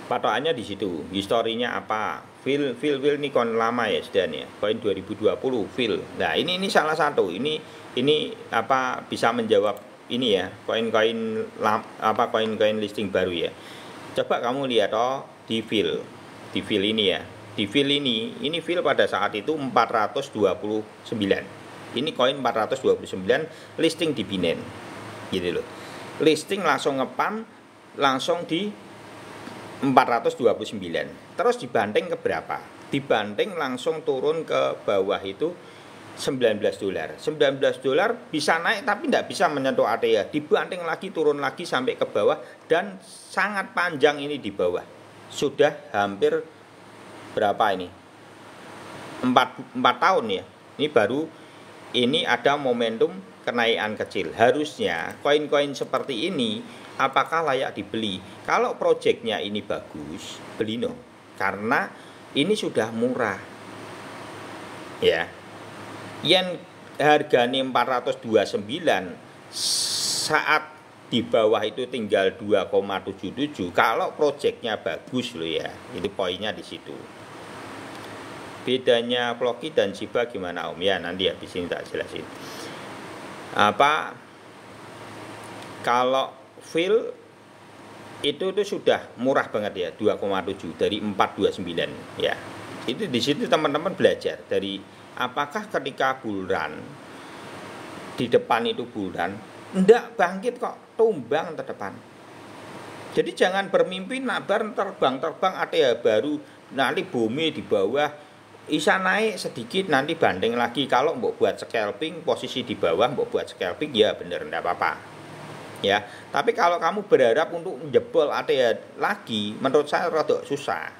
Patokannya di situ. Historinya apa? Feel ini koin lama ya sudah nih. Koin 2020 feel. Nah, ini salah satu. Ini bisa menjawab ini ya, koin-koin listing baru ya. Coba kamu lihat di feel ini ya. Di feel ini feel pada saat itu 429. Ini koin 429 listing di Binance. Gitu loh. Listing langsung ngepam langsung di 429. Terus dibanting ke berapa? Dibanting langsung turun ke bawah itu $19. $19 bisa naik tapi tidak bisa menyentuh ATH. Dibanting lagi, turun lagi sampai ke bawah dan sangat panjang ini di bawah. Sudah hampir berapa ini? 4 tahun ya. Ini baru ada momentum kenaikan kecil. Harusnya koin-koin seperti ini apakah layak dibeli? Kalau proyeknya ini bagus, beli no. Karena ini sudah murah. Ya. Yang harganya 429 saat di bawah itu tinggal 2,77. Kalau proyeknya bagus loh ya. Itu poinnya di situ. Bedanya Floki dan Shiba gimana Om? Ya nanti habis ini tak jelasin. Kalau feel itu sudah murah banget ya, 2,7 dari 429 ya. Itu di situ teman-teman belajar dari apakah ketika bulan di depan itu bulan enggak bangkit kok, tumbang ke depan. Jadi jangan bermimpi nabar terbang ATH baru nanti bumi di bawah bisa naik sedikit nanti banding lagi. Kalau mbok buat scalping posisi di bawah, mbok buat scalping ya bener ndak apa-apa ya. Tapi kalau kamu berharap untuk jebol ATH lagi, menurut saya rada susah.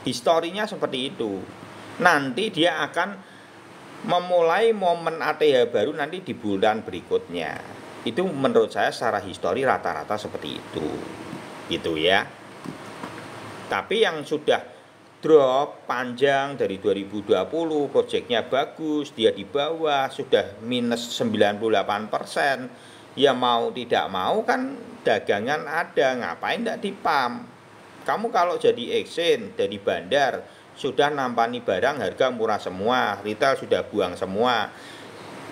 Historinya seperti itu. Nanti dia akan memulai momen ATH baru nanti di bulan berikutnya. Itu menurut saya secara histori rata-rata seperti itu gitu ya. Tapi yang sudah drop panjang dari 2020, proyeknya bagus, dia di bawah sudah minus 98%, ya mau tidak mau kan dagangan ada, ngapain tidak dipam. Kamu kalau jadi exchange, dari bandar sudah nampani barang harga murah semua, retail sudah buang semua,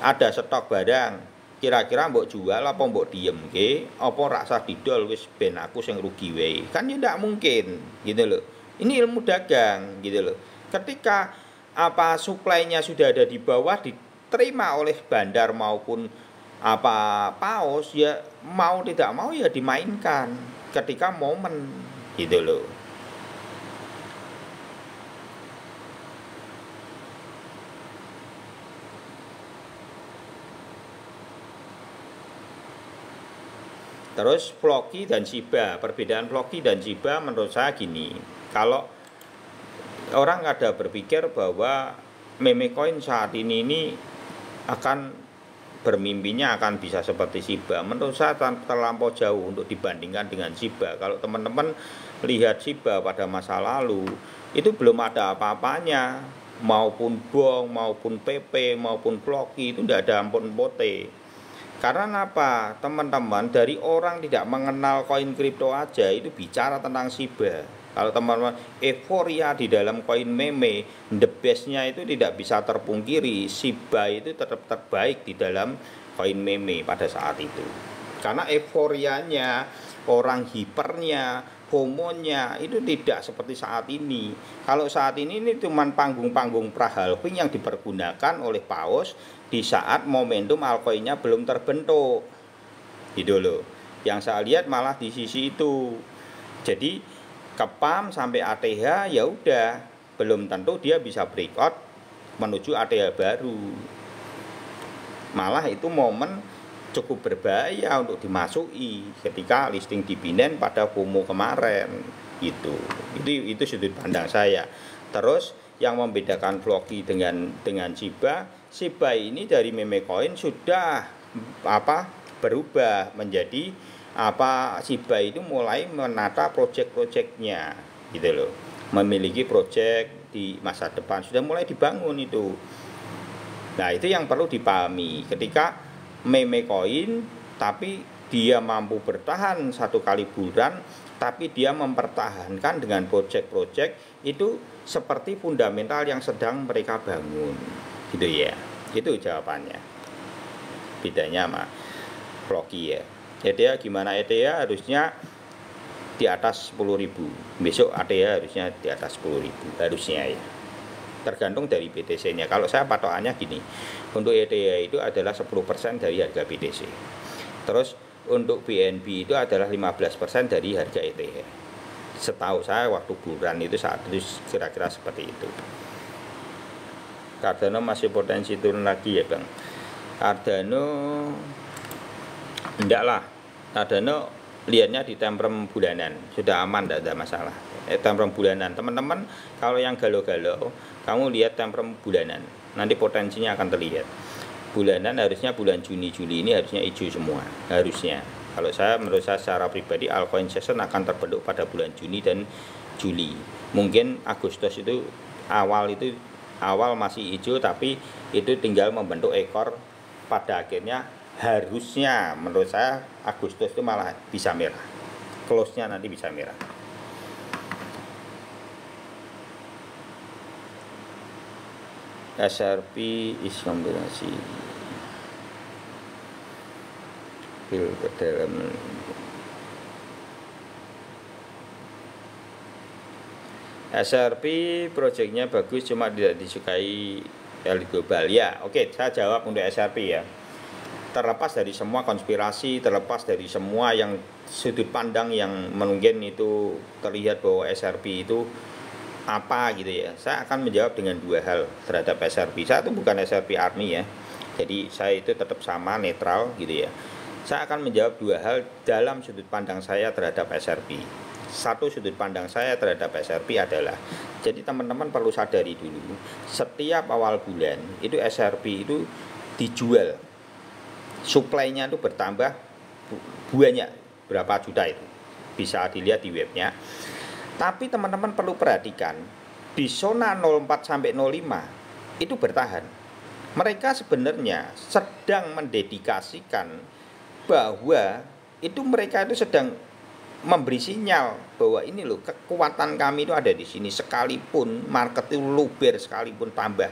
ada stok barang, kira-kira mbok jual apa mbok diem ke, apa rasa didol wis ben aku sing rugi wae, kan ya tidak mungkin gitu loh. Ini ilmu dagang gitu loh. Ketika apa suplainya sudah ada di bawah, diterima oleh bandar maupun apa paus, ya mau tidak mau ya dimainkan ketika momen gitu loh. Terus Floki dan Shiba, perbedaan Floki dan Shiba menurut saya gini, kalau orang ada berpikir bahwa meme coin saat ini akan bermimpinya akan bisa seperti Shiba, menurut saya terlampau jauh untuk dibandingkan dengan Shiba. Kalau teman-teman lihat Shiba pada masa lalu, itu belum ada apa-apanya, maupun Bong, maupun PP, maupun Floki, itu tidak ada ampun-pote. Karena apa? Teman-teman dari orang tidak mengenal koin kripto aja itu bicara tentang Shiba. Kalau teman-teman euforia di dalam koin meme, the best-nya itu tidak bisa terpungkiri, Shiba itu tetap terbaik di dalam koin meme pada saat itu. Karena euforianya, orang hipernya, FOMO-nya itu tidak seperti saat ini. Kalau saat ini cuma panggung-panggung pra-halving yang dipergunakan oleh paus di saat momentum altcoinnya belum terbentuk gitu loh. Yang saya lihat malah di sisi itu. Jadi kepam sampai ATH ya udah, belum tentu dia bisa breakout menuju ATH baru. Malah itu momen cukup berbahaya untuk dimasuki ketika listing di Binance pada FOMO kemarin gitu. Itu sudut pandang saya. Terus yang membedakan Floki dengan Shiba ini dari meme coin sudah berubah menjadi Shiba itu mulai menata proyek-proyeknya gitu loh. Memiliki proyek di masa depan sudah mulai dibangun itu. Nah, itu yang perlu dipahami. Ketika meme coin tapi dia mampu bertahan satu kali bulan, tapi dia mempertahankan dengan proyek-proyek itu seperti fundamental yang sedang mereka bangun gitu ya. Itu jawabannya. Bedanya sama Floki ya. ETH gimana? ETH harusnya di atas 10.000. Besok ATH harusnya di atas 10.000 harusnya ya. Tergantung dari BTC-nya. Kalau saya patokannya gini, untuk ETH itu adalah 10% dari harga BTC. Terus untuk BNB itu adalah 15% dari harga ETH. Setahu saya waktu bulan itu saat itu kira-kira seperti itu. Cardano masih potensi turun lagi ya Bang. Cardano enggak lah. Cardano lihatnya di time frame bulanan sudah aman, tidak ada masalah. Time frame bulanan teman-teman, kalau yang galau-galau kamu lihat time frame bulanan, nanti potensinya akan terlihat. Bulanan harusnya bulan Juni-Juli ini harusnya hijau semua harusnya. Kalau menurut saya secara pribadi altcoin season akan terbentuk pada bulan Juni dan Juli. Mungkin Agustus itu awal masih hijau, tapi itu tinggal membentuk ekor. Pada akhirnya harusnya menurut saya Agustus itu malah bisa merah. Close-nya nanti bisa merah. SRP is kombinasi pil ke dalam SRP proyeknya bagus cuma tidak disukai elit global ya. Oke, saya jawab untuk SRP ya. Terlepas dari semua konspirasi, terlepas dari semua yang sudut pandang yang mungkin itu terlihat bahwa SRP itu apa gitu ya, saya akan menjawab dengan dua hal terhadap SRP. Saya itu bukan SRP Army ya, jadi saya itu tetap sama, netral gitu ya. Saya akan menjawab dua hal dalam sudut pandang saya terhadap SRP. Satu sudut pandang saya terhadap SRP adalah, jadi teman-teman perlu sadari dulu, setiap awal bulan itu SRP itu dijual, suplainya itu bertambah banyak, berapa juta itu bisa dilihat di webnya. Tapi teman-teman perlu perhatikan, di zona 04 sampai 05 itu bertahan. Mereka sebenarnya sedang mendedikasikan bahwa itu mereka itu sedang memberi sinyal bahwa ini loh, kekuatan kami itu ada di sini, sekalipun market itu luber, sekalipun tambah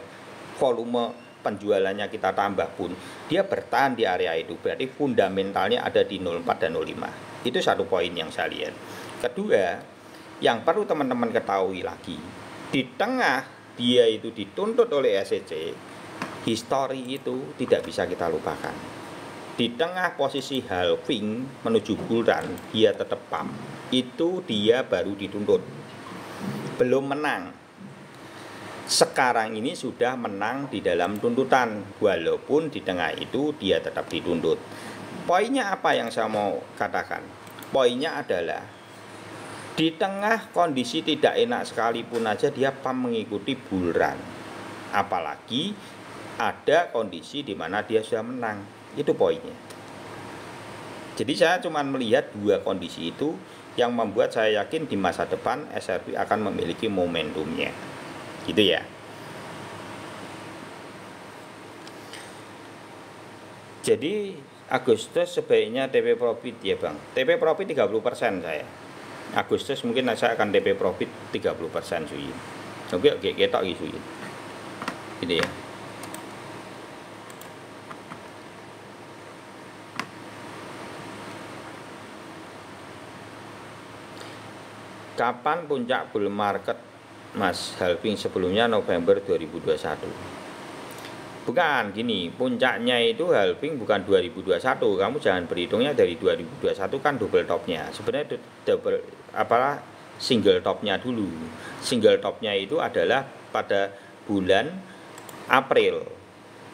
volume penjualannya kita tambah pun dia bertahan di area itu, berarti fundamentalnya ada di 04 dan 05. Itu satu poin yang saya lihat. Kedua, yang perlu teman-teman ketahui lagi, di tengah dia itu dituntut oleh SEC, histori itu tidak bisa kita lupakan. Di tengah posisi halving menuju bull run, dia tetap pump. Itu dia baru dituntut, belum menang. Sekarang ini sudah menang di dalam tuntutan, walaupun di tengah itu dia tetap dituntut. Poinnya apa yang saya mau katakan? Poinnya adalah, di tengah kondisi tidak enak sekalipun aja dia pump mengikuti bull run. Apalagi ada kondisi di mana dia sudah menang. Itu poinnya. Jadi saya cuma melihat dua kondisi itu yang membuat saya yakin di masa depan SRP akan memiliki momentumnya. Gitu ya. Jadi Agustus sebaiknya TP profit ya Bang. TP profit 30% saya. Agustus mungkin saya akan TP profit 30% suyi. Oke ketok iki suyi. Gitu ya. Kapan puncak bull market Mas? Halving sebelumnya November 2021. Bukan, gini, puncaknya itu halving bukan 2021. Kamu jangan berhitungnya dari 2021, kan double topnya. Sebenarnya double single topnya dulu. Single topnya itu adalah pada bulan April.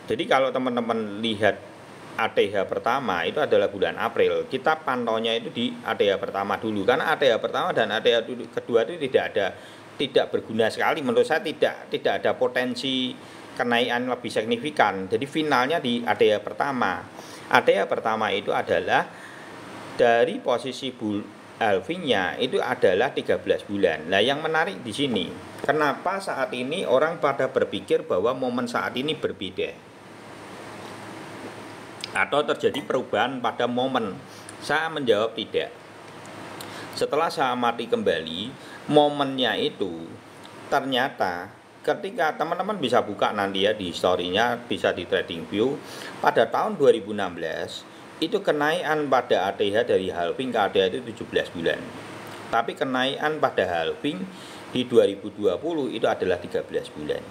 Jadi kalau teman-teman lihat ATH pertama itu adalah bulan April. Kita pantaunya itu di ATH pertama dulu, karena ATH pertama dan ATH kedua itu tidak berguna sekali menurut saya, tidak ada potensi kenaikan lebih signifikan. Jadi finalnya di ATH pertama. ATH pertama itu adalah dari posisi halvingnya itu adalah 13 bulan. Nah, yang menarik di sini, kenapa saat ini orang pada berpikir bahwa momen saat ini berbeda atau terjadi perubahan pada momen? Saya menjawab tidak. Setelah saya amati kembali momennya itu, ternyata ketika teman-teman bisa buka nanti ya di historinya, bisa di TradingView, pada tahun 2016 itu kenaikan pada ATH dari halving ke ATH itu 17 bulan. Tapi kenaikan pada halving di 2020 itu adalah 13 bulan.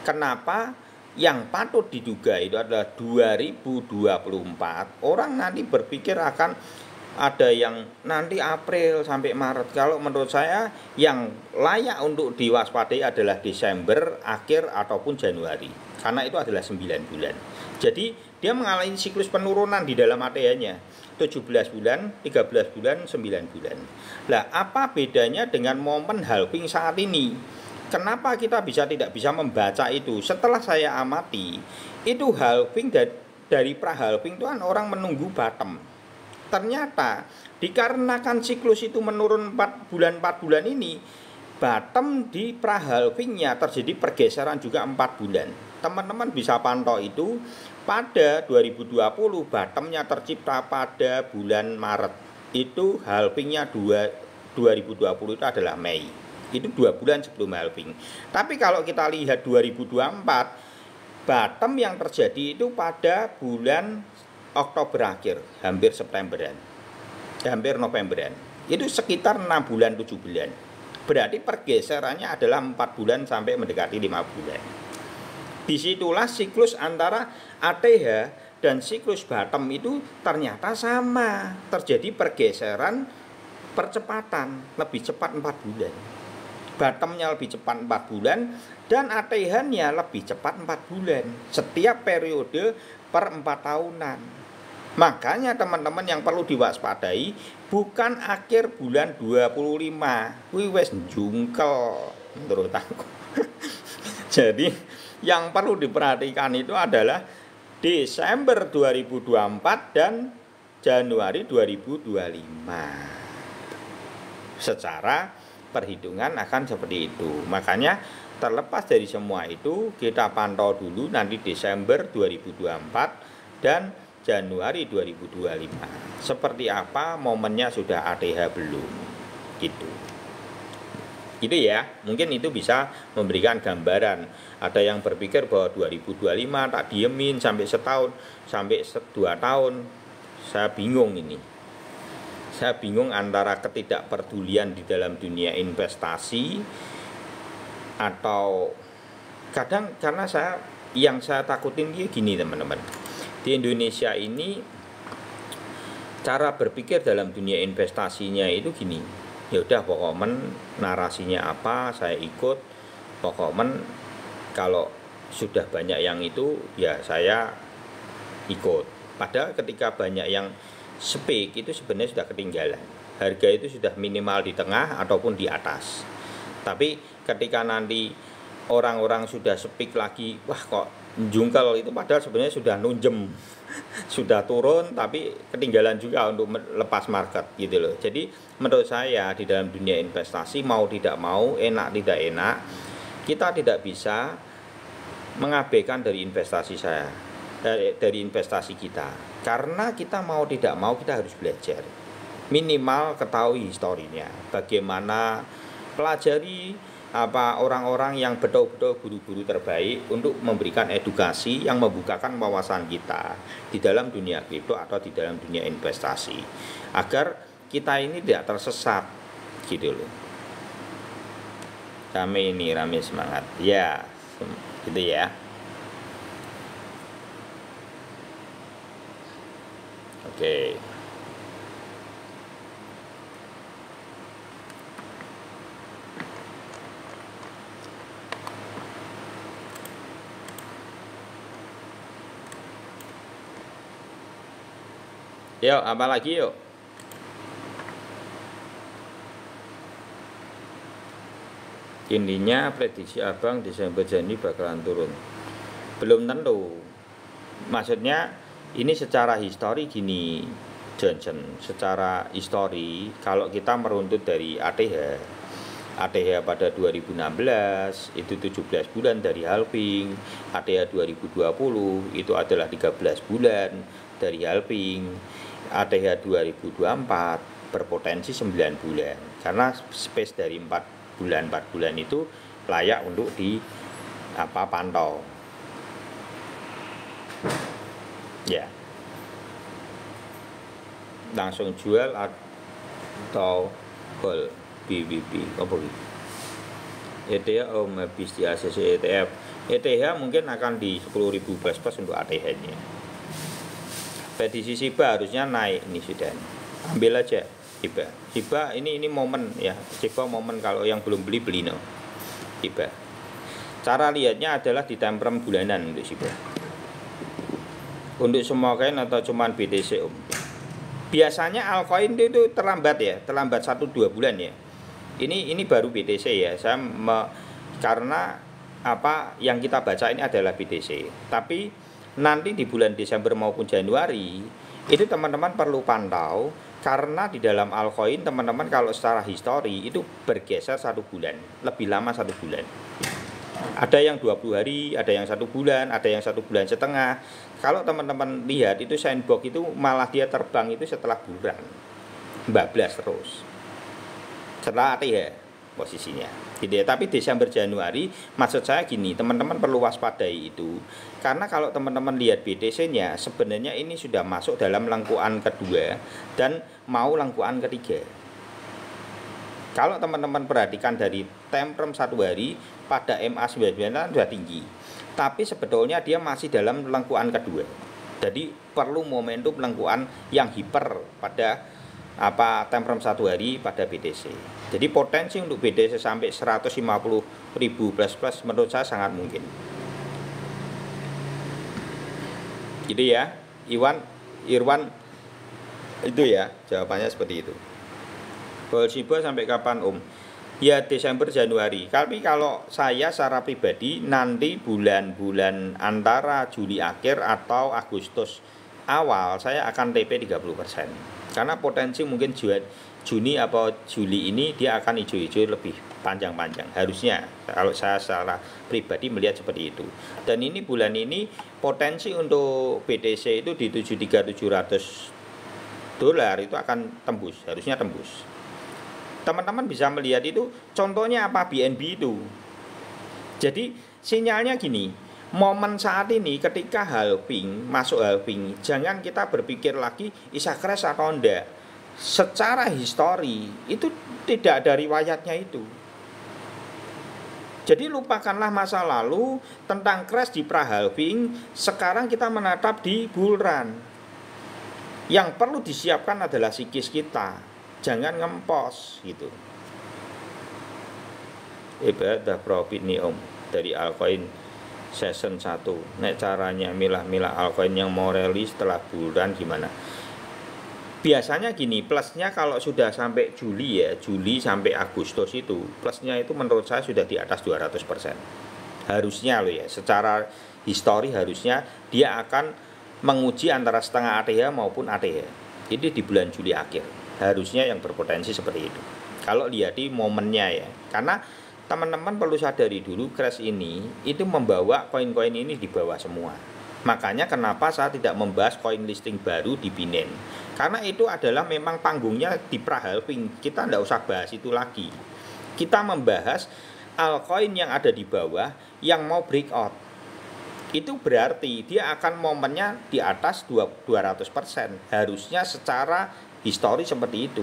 Kenapa? Yang patut diduga itu adalah 2024 orang nanti berpikir akan ada yang nanti April sampai Maret. Kalau menurut saya yang layak untuk diwaspadai adalah Desember akhir ataupun Januari, karena itu adalah 9 bulan. Jadi dia mengalami siklus penurunan di dalam ATH-nya, 17 bulan, 13 bulan, 9 bulan. Lah, apa bedanya dengan momen halving saat ini? Kenapa kita tidak bisa membaca itu? Setelah saya amati, itu halving dari pra-halving itu kan orang menunggu bottom. Ternyata dikarenakan siklus itu menurun 4 bulan ini, bottom di pra-halvingnya terjadi pergeseran juga 4 bulan. Teman-teman bisa pantau itu pada 2020 bottomnya tercipta pada bulan Maret. Itu halvingnya 2020 itu adalah Mei. Itu 2 bulan sebelum halving. Tapi kalau kita lihat 2024, bottom yang terjadi itu pada bulan Oktober akhir, hampir Septemberan, hampir Novemberan. Itu sekitar 6 bulan, 7 bulan. Berarti pergeserannya adalah 4 bulan sampai mendekati 5 bulan. Disitulah siklus antara ATH dan siklus bottom itu ternyata sama. Terjadi pergeseran percepatan, lebih cepat 4 bulan. bottomnya lebih cepat 4 bulan, dan ATH-nya lebih cepat 4 bulan setiap periode per 4 tahunan. Makanya teman-teman yang perlu diwaspadai bukan akhir bulan 25, kuwi wis jungkel menurut aku. Jadi yang perlu diperhatikan itu adalah Desember 2024 dan Januari 2025. Secara perhitungan akan seperti itu. Makanya terlepas dari semua itu, kita pantau dulu nanti Desember 2024 dan Januari 2025. Seperti apa momennya, sudah ATH belum? Gitu. Itu ya, mungkin itu bisa memberikan gambaran. Ada yang berpikir bahwa 2025 tak diemin sampai setahun, sampai 2 tahun. Saya bingung ini. Saya bingung antara ketidakpedulian di dalam dunia investasi, atau kadang karena yang saya takutin gini teman-teman. Di Indonesia ini cara berpikir dalam dunia investasinya itu gini. Ya udah, pokoknya narasinya apa saya ikut, pokoknya kalau sudah banyak yang itu ya saya ikut. Padahal ketika banyak yang speak itu sebenarnya sudah ketinggalan. Harga itu sudah minimal di tengah ataupun di atas. Tapi ketika nanti orang-orang sudah speak lagi, wah kok jungkel, itu padahal sebenarnya sudah nunjem, sudah turun tapi ketinggalan juga untuk lepas market gitu loh. Jadi menurut saya di dalam dunia investasi, mau tidak mau, enak tidak enak, kita tidak bisa mengabaikan dari investasi dari investasi kita. Karena kita mau tidak mau kita harus belajar. Minimal ketahui historinya. Bagaimana pelajari orang-orang yang betul-betul guru-guru terbaik untuk memberikan edukasi yang membukakan wawasan kita di dalam dunia kripto atau di dalam dunia investasi, agar kita ini tidak tersesat gitu loh. Rame semangat ya, gitu ya. Oke. Yuk, apa lagi yuk? Intinya prediksi abang Desember Januari bakalan turun. Belum tentu. Maksudnya ini secara histori gini, Johnson. Secara histori, kalau kita meruntut dari ATH pada 2016 itu 17 bulan dari halving, ATH 2020 itu adalah 13 bulan dari halving, ATH 2024 berpotensi 9 bulan. Karena space dari 4 bulan itu layak untuk pantau. Ya. Langsung jual atau hold BBB apa gitu. ETH habis di ACC ETF. ETH mungkin akan di 10.000 plus untuk ATH-nya. Prediksi SIBA harusnya naik ini sudah. Ambil aja SIBA ini momen ya. SIBA momen, kalau yang belum beli no. SIBA. Cara lihatnya adalah di time frame bulanan untuk SIBA. Untuk semua koin atau cuman BTC biasanya altcoin itu terlambat 1-2 bulan ya. Ini baru BTC ya. Karena yang kita baca ini adalah BTC. Tapi nanti di bulan Desember maupun Januari itu teman-teman perlu pantau, karena di dalam altcoin teman-teman kalau secara histori itu bergeser 1 bulan, lebih lama 1 bulan. Ada yang 20 hari, ada yang 1 bulan, ada yang 1 bulan setengah. Kalau teman-teman lihat itu Sandbox itu malah dia terbang itu setelah bulan 14 terus. Setelah ATH posisinya. Gitu ya. Tapi Desember Januari maksud saya gini, teman-teman perlu waspadai itu. Karena kalau teman-teman lihat BTC-nya sebenarnya ini sudah masuk dalam lengkuan kedua dan mau lengkuan ketiga. Kalau teman-teman perhatikan dari time frame 1 hari pada MA99 sudah tinggi, tapi sebetulnya dia masih dalam lengkuan kedua. Jadi perlu momentum lengkuan yang hiper pada time frame 1 hari pada BTC. Jadi potensi untuk BTC sampai 150.000 plus menurut saya sangat mungkin. Gitu ya, Irwan itu ya jawabannya seperti itu. Kalau Shiba sampai kapan Om? Ya Desember Januari. Tapi kalau saya secara pribadi nanti bulan-bulan antara Juli akhir atau Agustus awal saya akan TP 30%. Karena potensi mungkin Juni atau Juli ini dia akan hijau-hijau lebih panjang-panjang. Harusnya kalau saya secara pribadi melihat seperti itu. Dan ini bulan ini potensi untuk BTC itu di 73.700 dolar itu akan tembus, harusnya tembus. Teman-teman bisa melihat itu contohnya apa BNB itu. Jadi sinyalnya gini, momen saat ini ketika halving, masuk halving, jangan kita berpikir lagi bisa crash atau enggak. Secara histori itu tidak ada riwayatnya itu. Jadi lupakanlah masa lalu tentang crash di pra halving. Sekarang kita menatap di bull run. Yang perlu disiapkan adalah psikis kita. Jangan ngempos gitu. Ibadah profit nih Om dari altcoin season 1. Nek caranya milah-milah altcoin yang mau rally setelah bulan gimana? Biasanya gini, plusnya kalau sudah sampai Juli ya, Juli sampai Agustus itu, plusnya itu menurut saya sudah di atas 200%. Harusnya loh ya, secara histori harusnya dia akan menguji antara setengah ATH maupun ATH. Ini di bulan Juli akhir. Harusnya yang berpotensi seperti itu. Kalau lihat di momennya ya. Karena teman-teman perlu sadari dulu crash ini itu membawa koin-koin ini di bawah semua. Makanya kenapa saya tidak membahas koin listing baru di Binance. Karena itu adalah memang panggungnya di pra halving. Kita tidak usah bahas itu lagi. Kita membahas altcoin yang ada di bawah yang mau breakout. Itu berarti dia akan momennya di atas 200%. Harusnya secara histori seperti itu.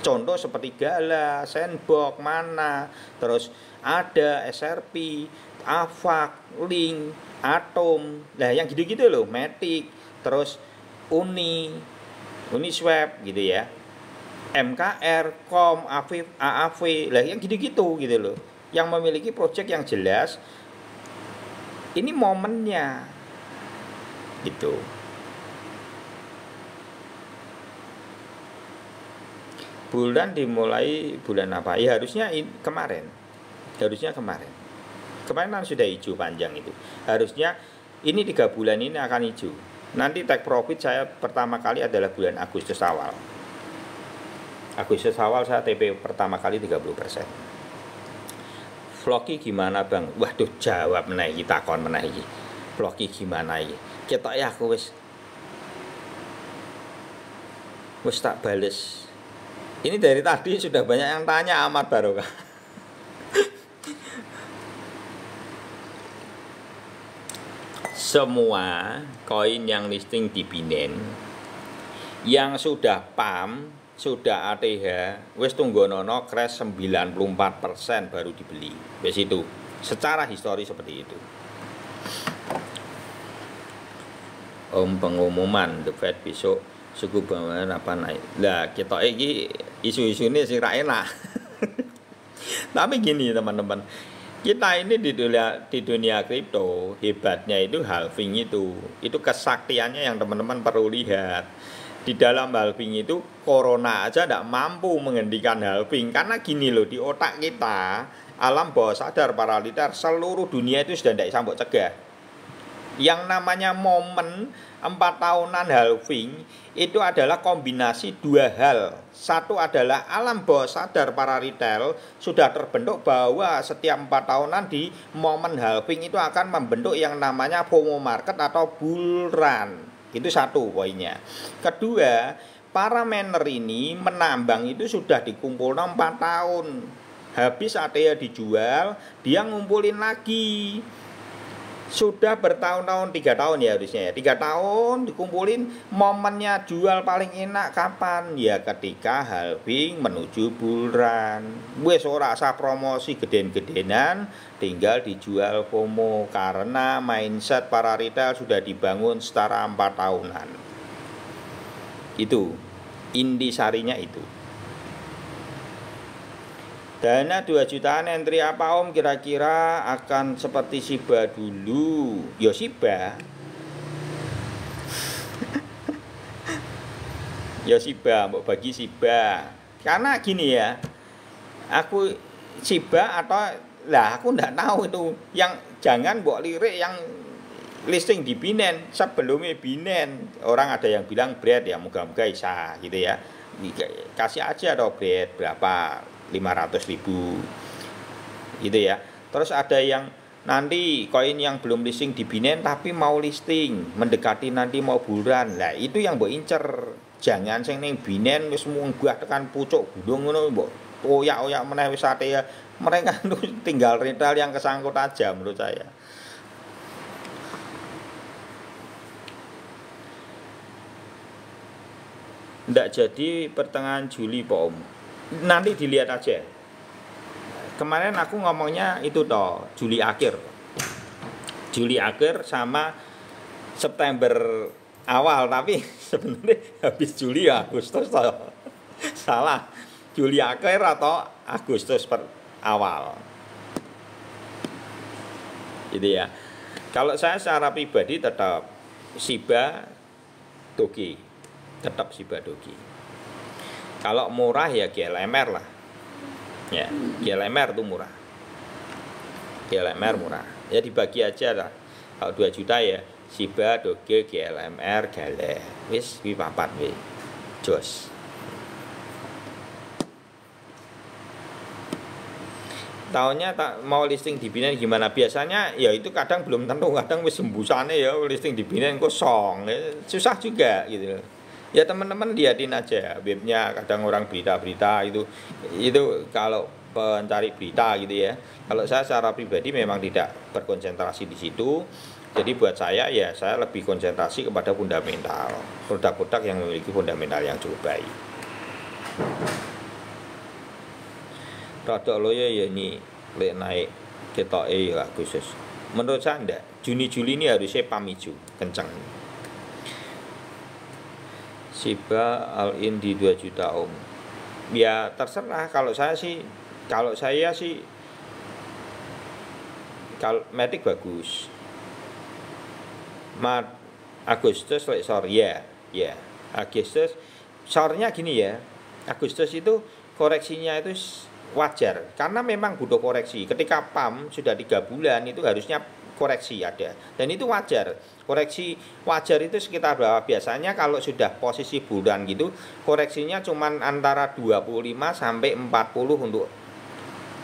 Contoh seperti Gala, Sandbox, Mana, terus ada SRP, AVAX, Link, Atom. Nah, yang gitu-gitu loh, Matic, terus Uniswap gitu ya. MKR, KOM, AAV, lah yang gitu-gitu gitu loh. Yang memiliki project yang jelas. Ini momennya. Gitu. Bulan dimulai bulan apa? Ya harusnya kemarin. Kemarin kan sudah hijau panjang itu. Harusnya ini 3 bulan ini akan hijau. Nanti take profit saya pertama kali adalah bulan Agustus awal. Agustus awal saya TP pertama kali 30%. Vlogi gimana Bang? Waduh jawab menaiki takon menaiki. Vlogi gimana iki? Ketok ya aku wis tak bales. Ini dari tadi sudah banyak yang tanya Ahmad Barokah. Semua koin yang listing di Binance yang sudah PAM, sudah ATH, wis tunggonono crash 94% baru dibeli. Wis itu. Secara histori seperti itu. Om pengumuman The Fed besok suku bunga apa naik. Lah kita iki isu-isu ini sih ra enak. Tapi gini teman-teman, kita ini di dunia kripto hebatnya itu halving itu kesaktiannya yang teman-teman perlu lihat. Di dalam halving itu corona aja tidak mampu menghentikan halving karena gini loh, di otak kita alam bawah sadar paraliter seluruh dunia itu sudah tidak sambut cegah. Yang namanya momen 4 tahunan halving itu adalah kombinasi 2 hal. Satu adalah alam bawah sadar para retail sudah terbentuk bahwa setiap 4 tahunan di momen halving itu akan membentuk yang namanya FOMO market atau bull run. Itu satu poinnya. Kedua, para miner ini menambang itu sudah dikumpul 4 tahun. Habis ATH dijual, dia ngumpulin lagi. Sudah bertahun-tahun, 3 tahun ya harusnya ya, 3 tahun dikumpulin. Momennya jual paling enak kapan? Ya ketika halving menuju bull run. Wes ora usah promosi geden-gedenan, tinggal dijual FOMO karena mindset para retail sudah dibangun setara 4 tahunan. Intisarinya itu. Dana 2 jutaan entry apa Om kira-kira akan seperti Shiba dulu? Ya Shiba. Ya Shiba, mbok bagi Shiba. Karena gini ya. Aku Shiba atau lah aku ndak tahu itu. Yang jangan mbok lirik yang listing di Binance sebelumnya Binance. Orang ada yang bilang bread ya, moga-moga bisa gitu ya. Kasih aja dong bread berapa? 500.000 gitu ya. Terus ada yang nanti koin yang belum listing di Binance tapi mau listing mendekati nanti mau bulan. Lah itu yang mbok incer. Jangan sing ning Binance wis munggah tekan pucuk gunung ngono mbok oyak-oyak meneh wis ate ya. Mereka tinggal retail yang kesangkut aja menurut saya. Ndak jadi pertengahan Juli Pak Om. Nanti dilihat aja. Kemarin aku ngomongnya itu toh Juli akhir. Juli akhir sama September awal, tapi sebenarnya habis Juli ya Agustus toh. Salah. Juli akhir atau Agustus awal. Gitu ya. Kalau saya secara pribadi tetap Shiba Doge. Tetap Shiba Doge. Kalau murah ya GLMR lah. Ya, GLMR itu murah. GLMR murah. Ya dibagi aja lah. Kalau 2 juta ya Shiba, Doge, GLMR, Gale. Wis kuwi papat wis. Jos. Tahunnya tak mau listing di Binance gimana? Biasanya ya itu kadang belum tentu, kadang wis sembusane ya listing di Binance kosong. Susah juga gitu. Ya teman-teman lihatin aja webnya, kadang orang berita-berita itu kalau pencari berita gitu ya. Kalau saya secara pribadi memang tidak berkonsentrasi di situ. Jadi buat saya ya saya lebih konsentrasi kepada fundamental, produk-produk yang memiliki fundamental yang cukup baik. Rodok loyo ya ini naik ketoke ya Agustus. Menurut saya enggak. Juni-Juli ini harusnya pamicu kencang. Shiba all in di 2 juta Om. Ya terserah, kalau saya sih kalau Matic bagus. Agustus sorry ya. Agustus sorenya gini ya. Agustus itu koreksinya itu wajar karena memang butuh koreksi. Ketika PAM sudah 3 bulan itu harusnya koreksi ada, dan itu wajar. Koreksi wajar itu sekitar berapa? Biasanya kalau sudah posisi bulan gitu koreksinya cuman antara 25 sampai 40 untuk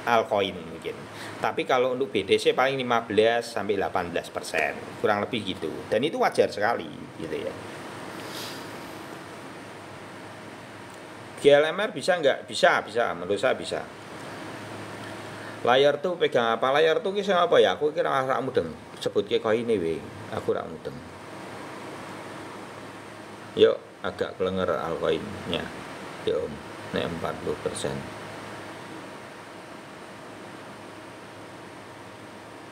altcoin mungkin. Tapi kalau untuk BTC paling 15 sampai 18%, kurang lebih gitu. Dan itu wajar sekali gitu ya. GLMR bisa nggak? Bisa, menurut saya bisa. Layar tuh pegang apa? Layar tuh kisah apa ya? Aku kira rak mudeng. Sebut ke koin ini we. Aku rak mudeng. Yuk agak kelenger altcoinnya. Yuk Om, naik 40%.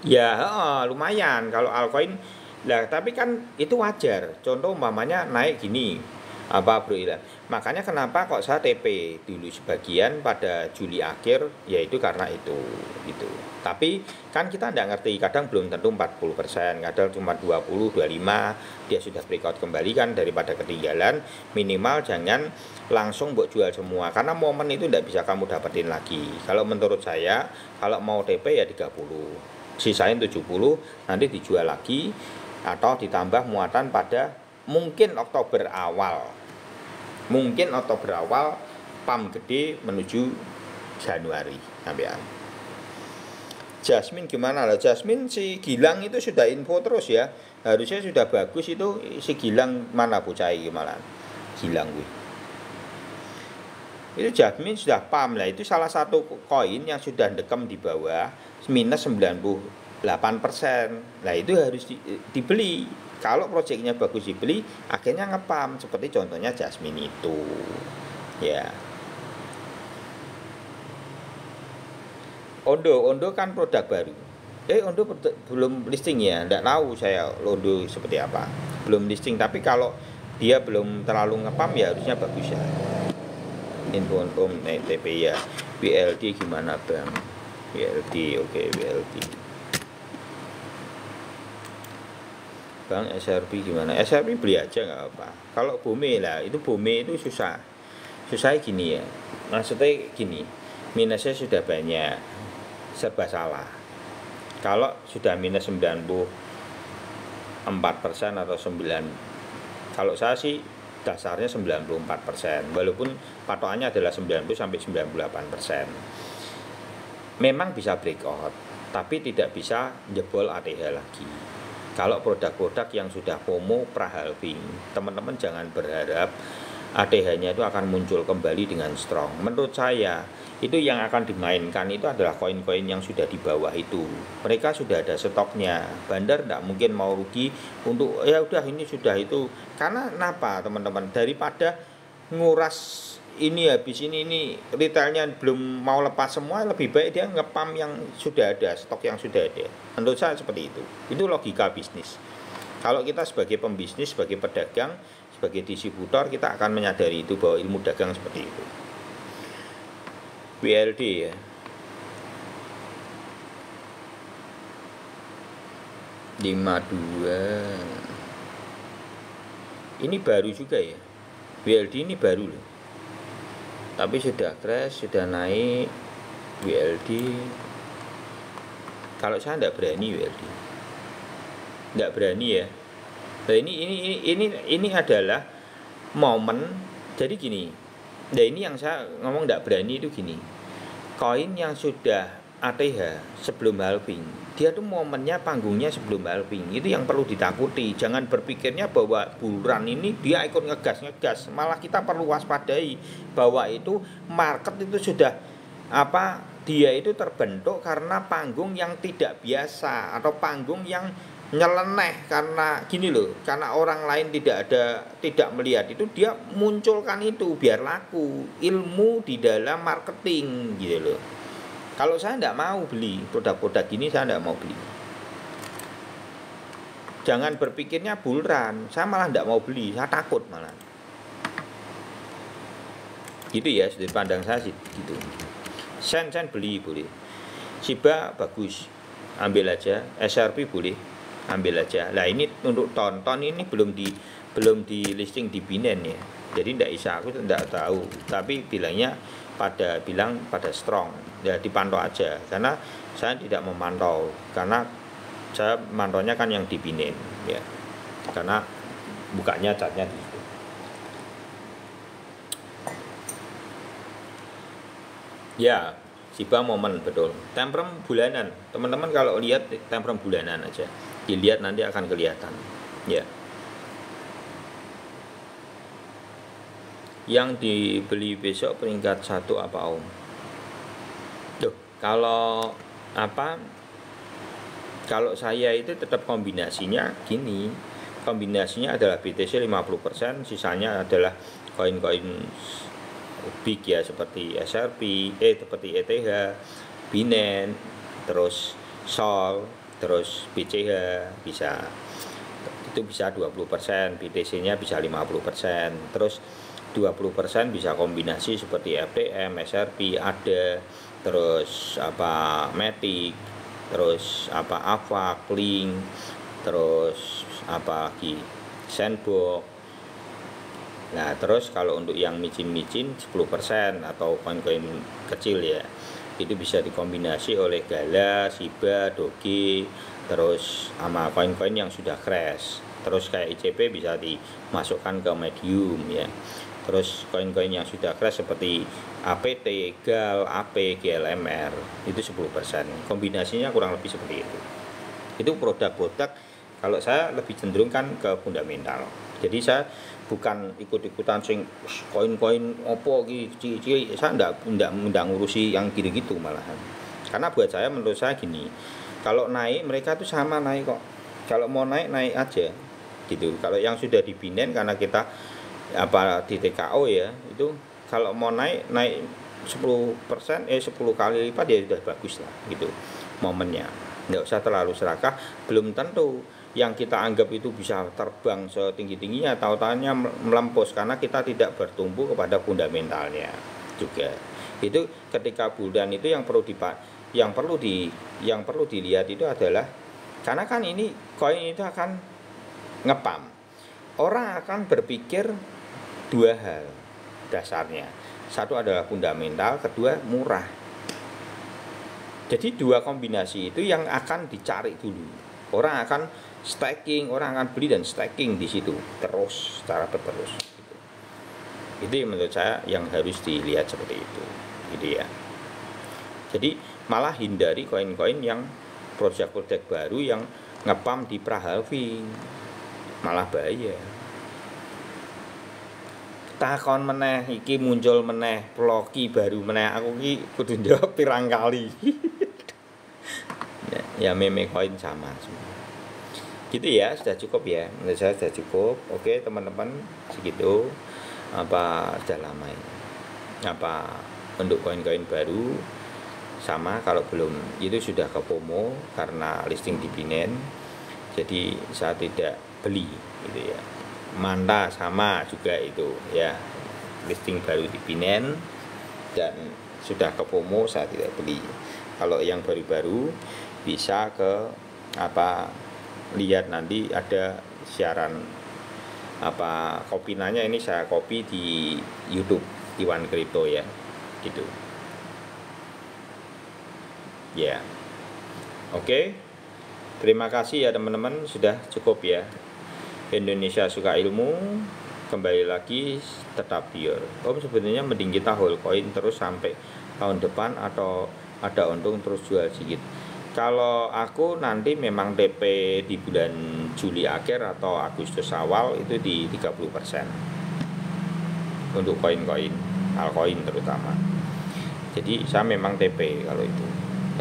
Ya, lumayan kalau altcoin. Lah, tapi kan itu wajar. Contoh umpamanya naik gini. Apa bro Ilan? Makanya kenapa kok saya TP dulu sebagian pada Juli akhir, yaitu karena itu gitu. Tapi kan kita tidak ngerti, kadang belum tentu 40%, kadang cuma 20, 25 dia sudah breakout kembali kan, daripada ketinggalan. Minimal jangan langsung buat jual semua, karena momen itu tidak bisa kamu dapetin lagi. Kalau menurut saya, kalau mau TP ya 30, sisain 70, nanti dijual lagi atau ditambah muatan pada mungkin Oktober awal. PAM gede menuju Januari sampean. Jasmine gimana lah? Jasmine si Gilang itu sudah info terus ya. Harusnya sudah bagus itu si Gilang, mana bocah iki malah. Gilang gue. Itu Jasmine sudah PAM lah, itu salah satu koin yang sudah dekem di bawah minus 98%. Nah, itu harus dibeli. Kalau proyeknya bagus dibeli, akhirnya ngepam seperti contohnya Jasmine itu. Ya. Ondo kan produk baru. Ondo belum listing ya, enggak tahu saya Ondo seperti apa. Belum listing, tapi kalau dia belum terlalu ngepam ya harusnya bagus ya. Info TP ya. WLD gimana bang? WLD oke, WLD. Bang SRP gimana? SRP beli aja nggak apa. Kalau Bome lah, itu Bome itu susah. Susahnya gini ya. Maksudnya gini, minusnya sudah banyak, serba salah. Kalau sudah minus 94% atau 9, kalau saya sih dasarnya 94%, walaupun patokannya adalah 90-98%. Memang bisa breakout, tapi tidak bisa jebol ATH lagi. Kalau produk-produk yang sudah FOMO pra-halving, teman-teman jangan berharap ATH-nya itu akan muncul kembali dengan strong. Menurut saya, itu yang akan dimainkan itu adalah koin-koin yang sudah di bawah itu. Mereka sudah ada stoknya. Bandar tidak mungkin mau rugi untuk ya udah ini sudah itu. Karena kenapa teman-teman? Daripada nguras ini habis ini retailnya belum mau lepas semua, lebih baik dia ngepam yang sudah ada, stok yang sudah ada. Menurut saya seperti itu logika bisnis. Kalau kita sebagai pembisnis, sebagai pedagang, sebagai distributor, kita akan menyadari itu bahwa ilmu dagang seperti itu. WLD ya, 52 ini baru juga ya, WLD ini baru loh, tapi sudah crash, sudah naik. WLD kalau saya tidak berani, WLD tidak berani ya. Nah, ini adalah momen. Jadi gini, nah ini yang saya ngomong tidak berani itu gini, koin yang sudah ATH sebelum halving, dia tuh momennya, panggungnya sebelum halving, itu yang perlu ditakuti. Jangan berpikirnya bahwa bulan ini dia ikut ngegas, malah kita perlu waspadai bahwa itu market itu sudah dia itu terbentuk karena panggung yang tidak biasa atau panggung yang nyeleneh. Karena gini loh, karena orang lain tidak melihat itu, dia munculkan itu biar laku. Ilmu di dalam marketing gitu loh. Kalau saya tidak mau beli produk-produk ini, saya tidak mau beli. Jangan berpikirnya bullrun, saya malah tidak mau beli, saya takut malah. Gitu ya, sudut pandang saya sih gitu. Sen beli boleh, Shiba bagus, ambil aja. SRP boleh, ambil aja. Nah ini untuk ton ini belum di listing di Binance ya, jadi tidak bisa, aku tidak tahu, tapi bilang pada strong ya, dipantau aja. Karena saya tidak memantau, karena saya mantaunya kan yang di Binance ya, karena bukanya catnya di situ. Ya, Shiba momen betul. Temprem bulanan, teman-teman kalau lihat temprem bulanan aja, dilihat nanti akan kelihatan. Ya. Yang dibeli besok peringkat 1 apa om? Tuh, kalau saya itu tetap kombinasinya gini. Kombinasinya adalah BTC 50%, sisanya adalah koin-koin big ya, seperti SRP, seperti ETH, Binance, terus Sol, terus BCH bisa. Itu bisa 20%, BTC-nya bisa 50%, terus 20% bisa kombinasi seperti FTM, SRP ada, terus Matic, terus AVAX, Link, terus lagi Sandbox. Nah terus kalau untuk yang micin 10% atau koin-koin kecil ya, itu bisa dikombinasi oleh Gala, Shiba, Doge, terus sama koin-koin yang sudah crash. Terus kayak ICP bisa dimasukkan ke medium ya. Terus koin-koin yang sudah crash seperti APT, GAL, AP, GLMR itu 10%. Kombinasinya kurang lebih seperti itu. Itu produk-produk kalau saya lebih cenderung kan ke fundamental. Jadi saya bukan ikut-ikutan sing koin-koin opo gitu. Saya enggak ngurusi yang gitu-gitu malahan. Karena buat saya, menurut saya gini, kalau naik mereka tuh sama naik kok. Kalau mau naik aja gitu. Kalau yang sudah di Binance karena kita di TKO ya, itu kalau mau naik 10%, 10 kali lipat ya sudah bagus lah gitu momennya. Nggak usah terlalu serakah, belum tentu yang kita anggap itu bisa terbang setinggi-tingginya, tahu-tahunya melempos karena kita tidak bertumpu kepada fundamentalnya juga. Itu ketika bulan itu yang perlu dilihat itu adalah, karena kan ini koin itu akan ngepam. Orang akan berpikir dua hal dasarnya. Satu adalah fundamental, kedua murah. Jadi dua kombinasi itu yang akan dicari dulu. Orang akan staking, orang akan beli dan staking di situ terus secara berterus. Itu yang menurut saya yang harus dilihat seperti itu, gitu ya. Jadi malah hindari koin-koin yang proyek-proyek baru yang ngepam di pra-halving, malah bahaya. Takon meneh iki muncul meneh ploki baru meneh, aku ki kudu jawab pirang kali. Ya meme koin sama semua. Gitu ya, sudah cukup ya. Menurut saya sudah cukup. Oke, teman-teman, segitu. Apa sudah lama ini? Apa untuk koin-koin baru sama, kalau belum itu sudah ke FOMO karena listing di Binance. Jadi saya tidak beli gitu ya. Manta sama juga itu ya, listing baru di Binance dan sudah ke FOMO, saya tidak beli. Kalau yang baru-baru bisa ke lihat nanti ada siaran kopinanya, ini saya copy di YouTube Iwan Crypto ya, gitu ya. Oke, terima kasih ya teman-teman, sudah cukup ya. Indonesia suka ilmu, kembali lagi tetap pure. Sebenarnya mending kita hold koin terus sampai tahun depan atau ada untung terus jual sedikit. Kalau aku nanti memang DP di bulan Juli akhir atau Agustus awal itu di 30% untuk koin-koin, altcoin terutama. Jadi saya memang DP kalau itu.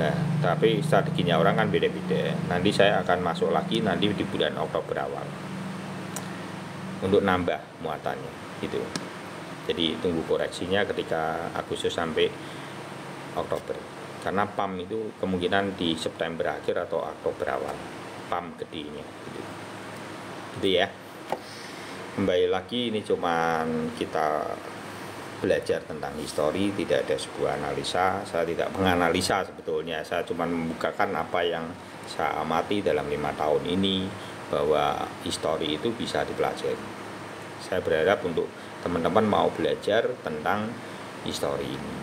Nah, tapi strateginya orang kan beda-beda. Nanti saya akan masuk lagi nanti di bulan Oktober awal untuk nambah muatannya gitu. Jadi tunggu koreksinya ketika Agustus sampai Oktober. Karena PAM itu kemungkinan di September akhir atau Oktober awal, PAM gedenya gitu ya. Kembali lagi, ini cuman kita belajar tentang histori, tidak ada sebuah analisa. Saya tidak menganalisa sebetulnya, saya cuma membukakan apa yang saya amati dalam 5 tahun ini, bahwa histori itu bisa dipelajari. Saya berharap untuk teman-teman mau belajar tentang histori ini,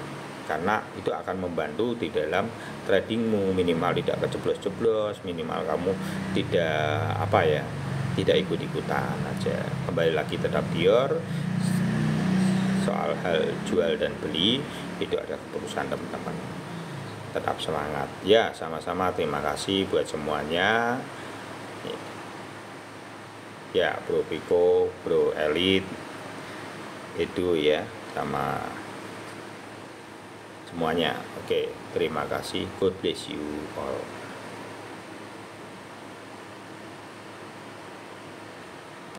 karena itu akan membantu di dalam tradingmu, minimal tidak kejeblos-jeblos, minimal kamu tidak ikut-ikutan aja. Kembali lagi tetap pure. Soal hal jual dan beli itu ada keputusan teman-teman. Tetap semangat ya, sama-sama. Terima kasih buat semuanya ya, Bro Piko, Bro Elit itu ya, sama semuanya. Oke, terima kasih. God bless you all.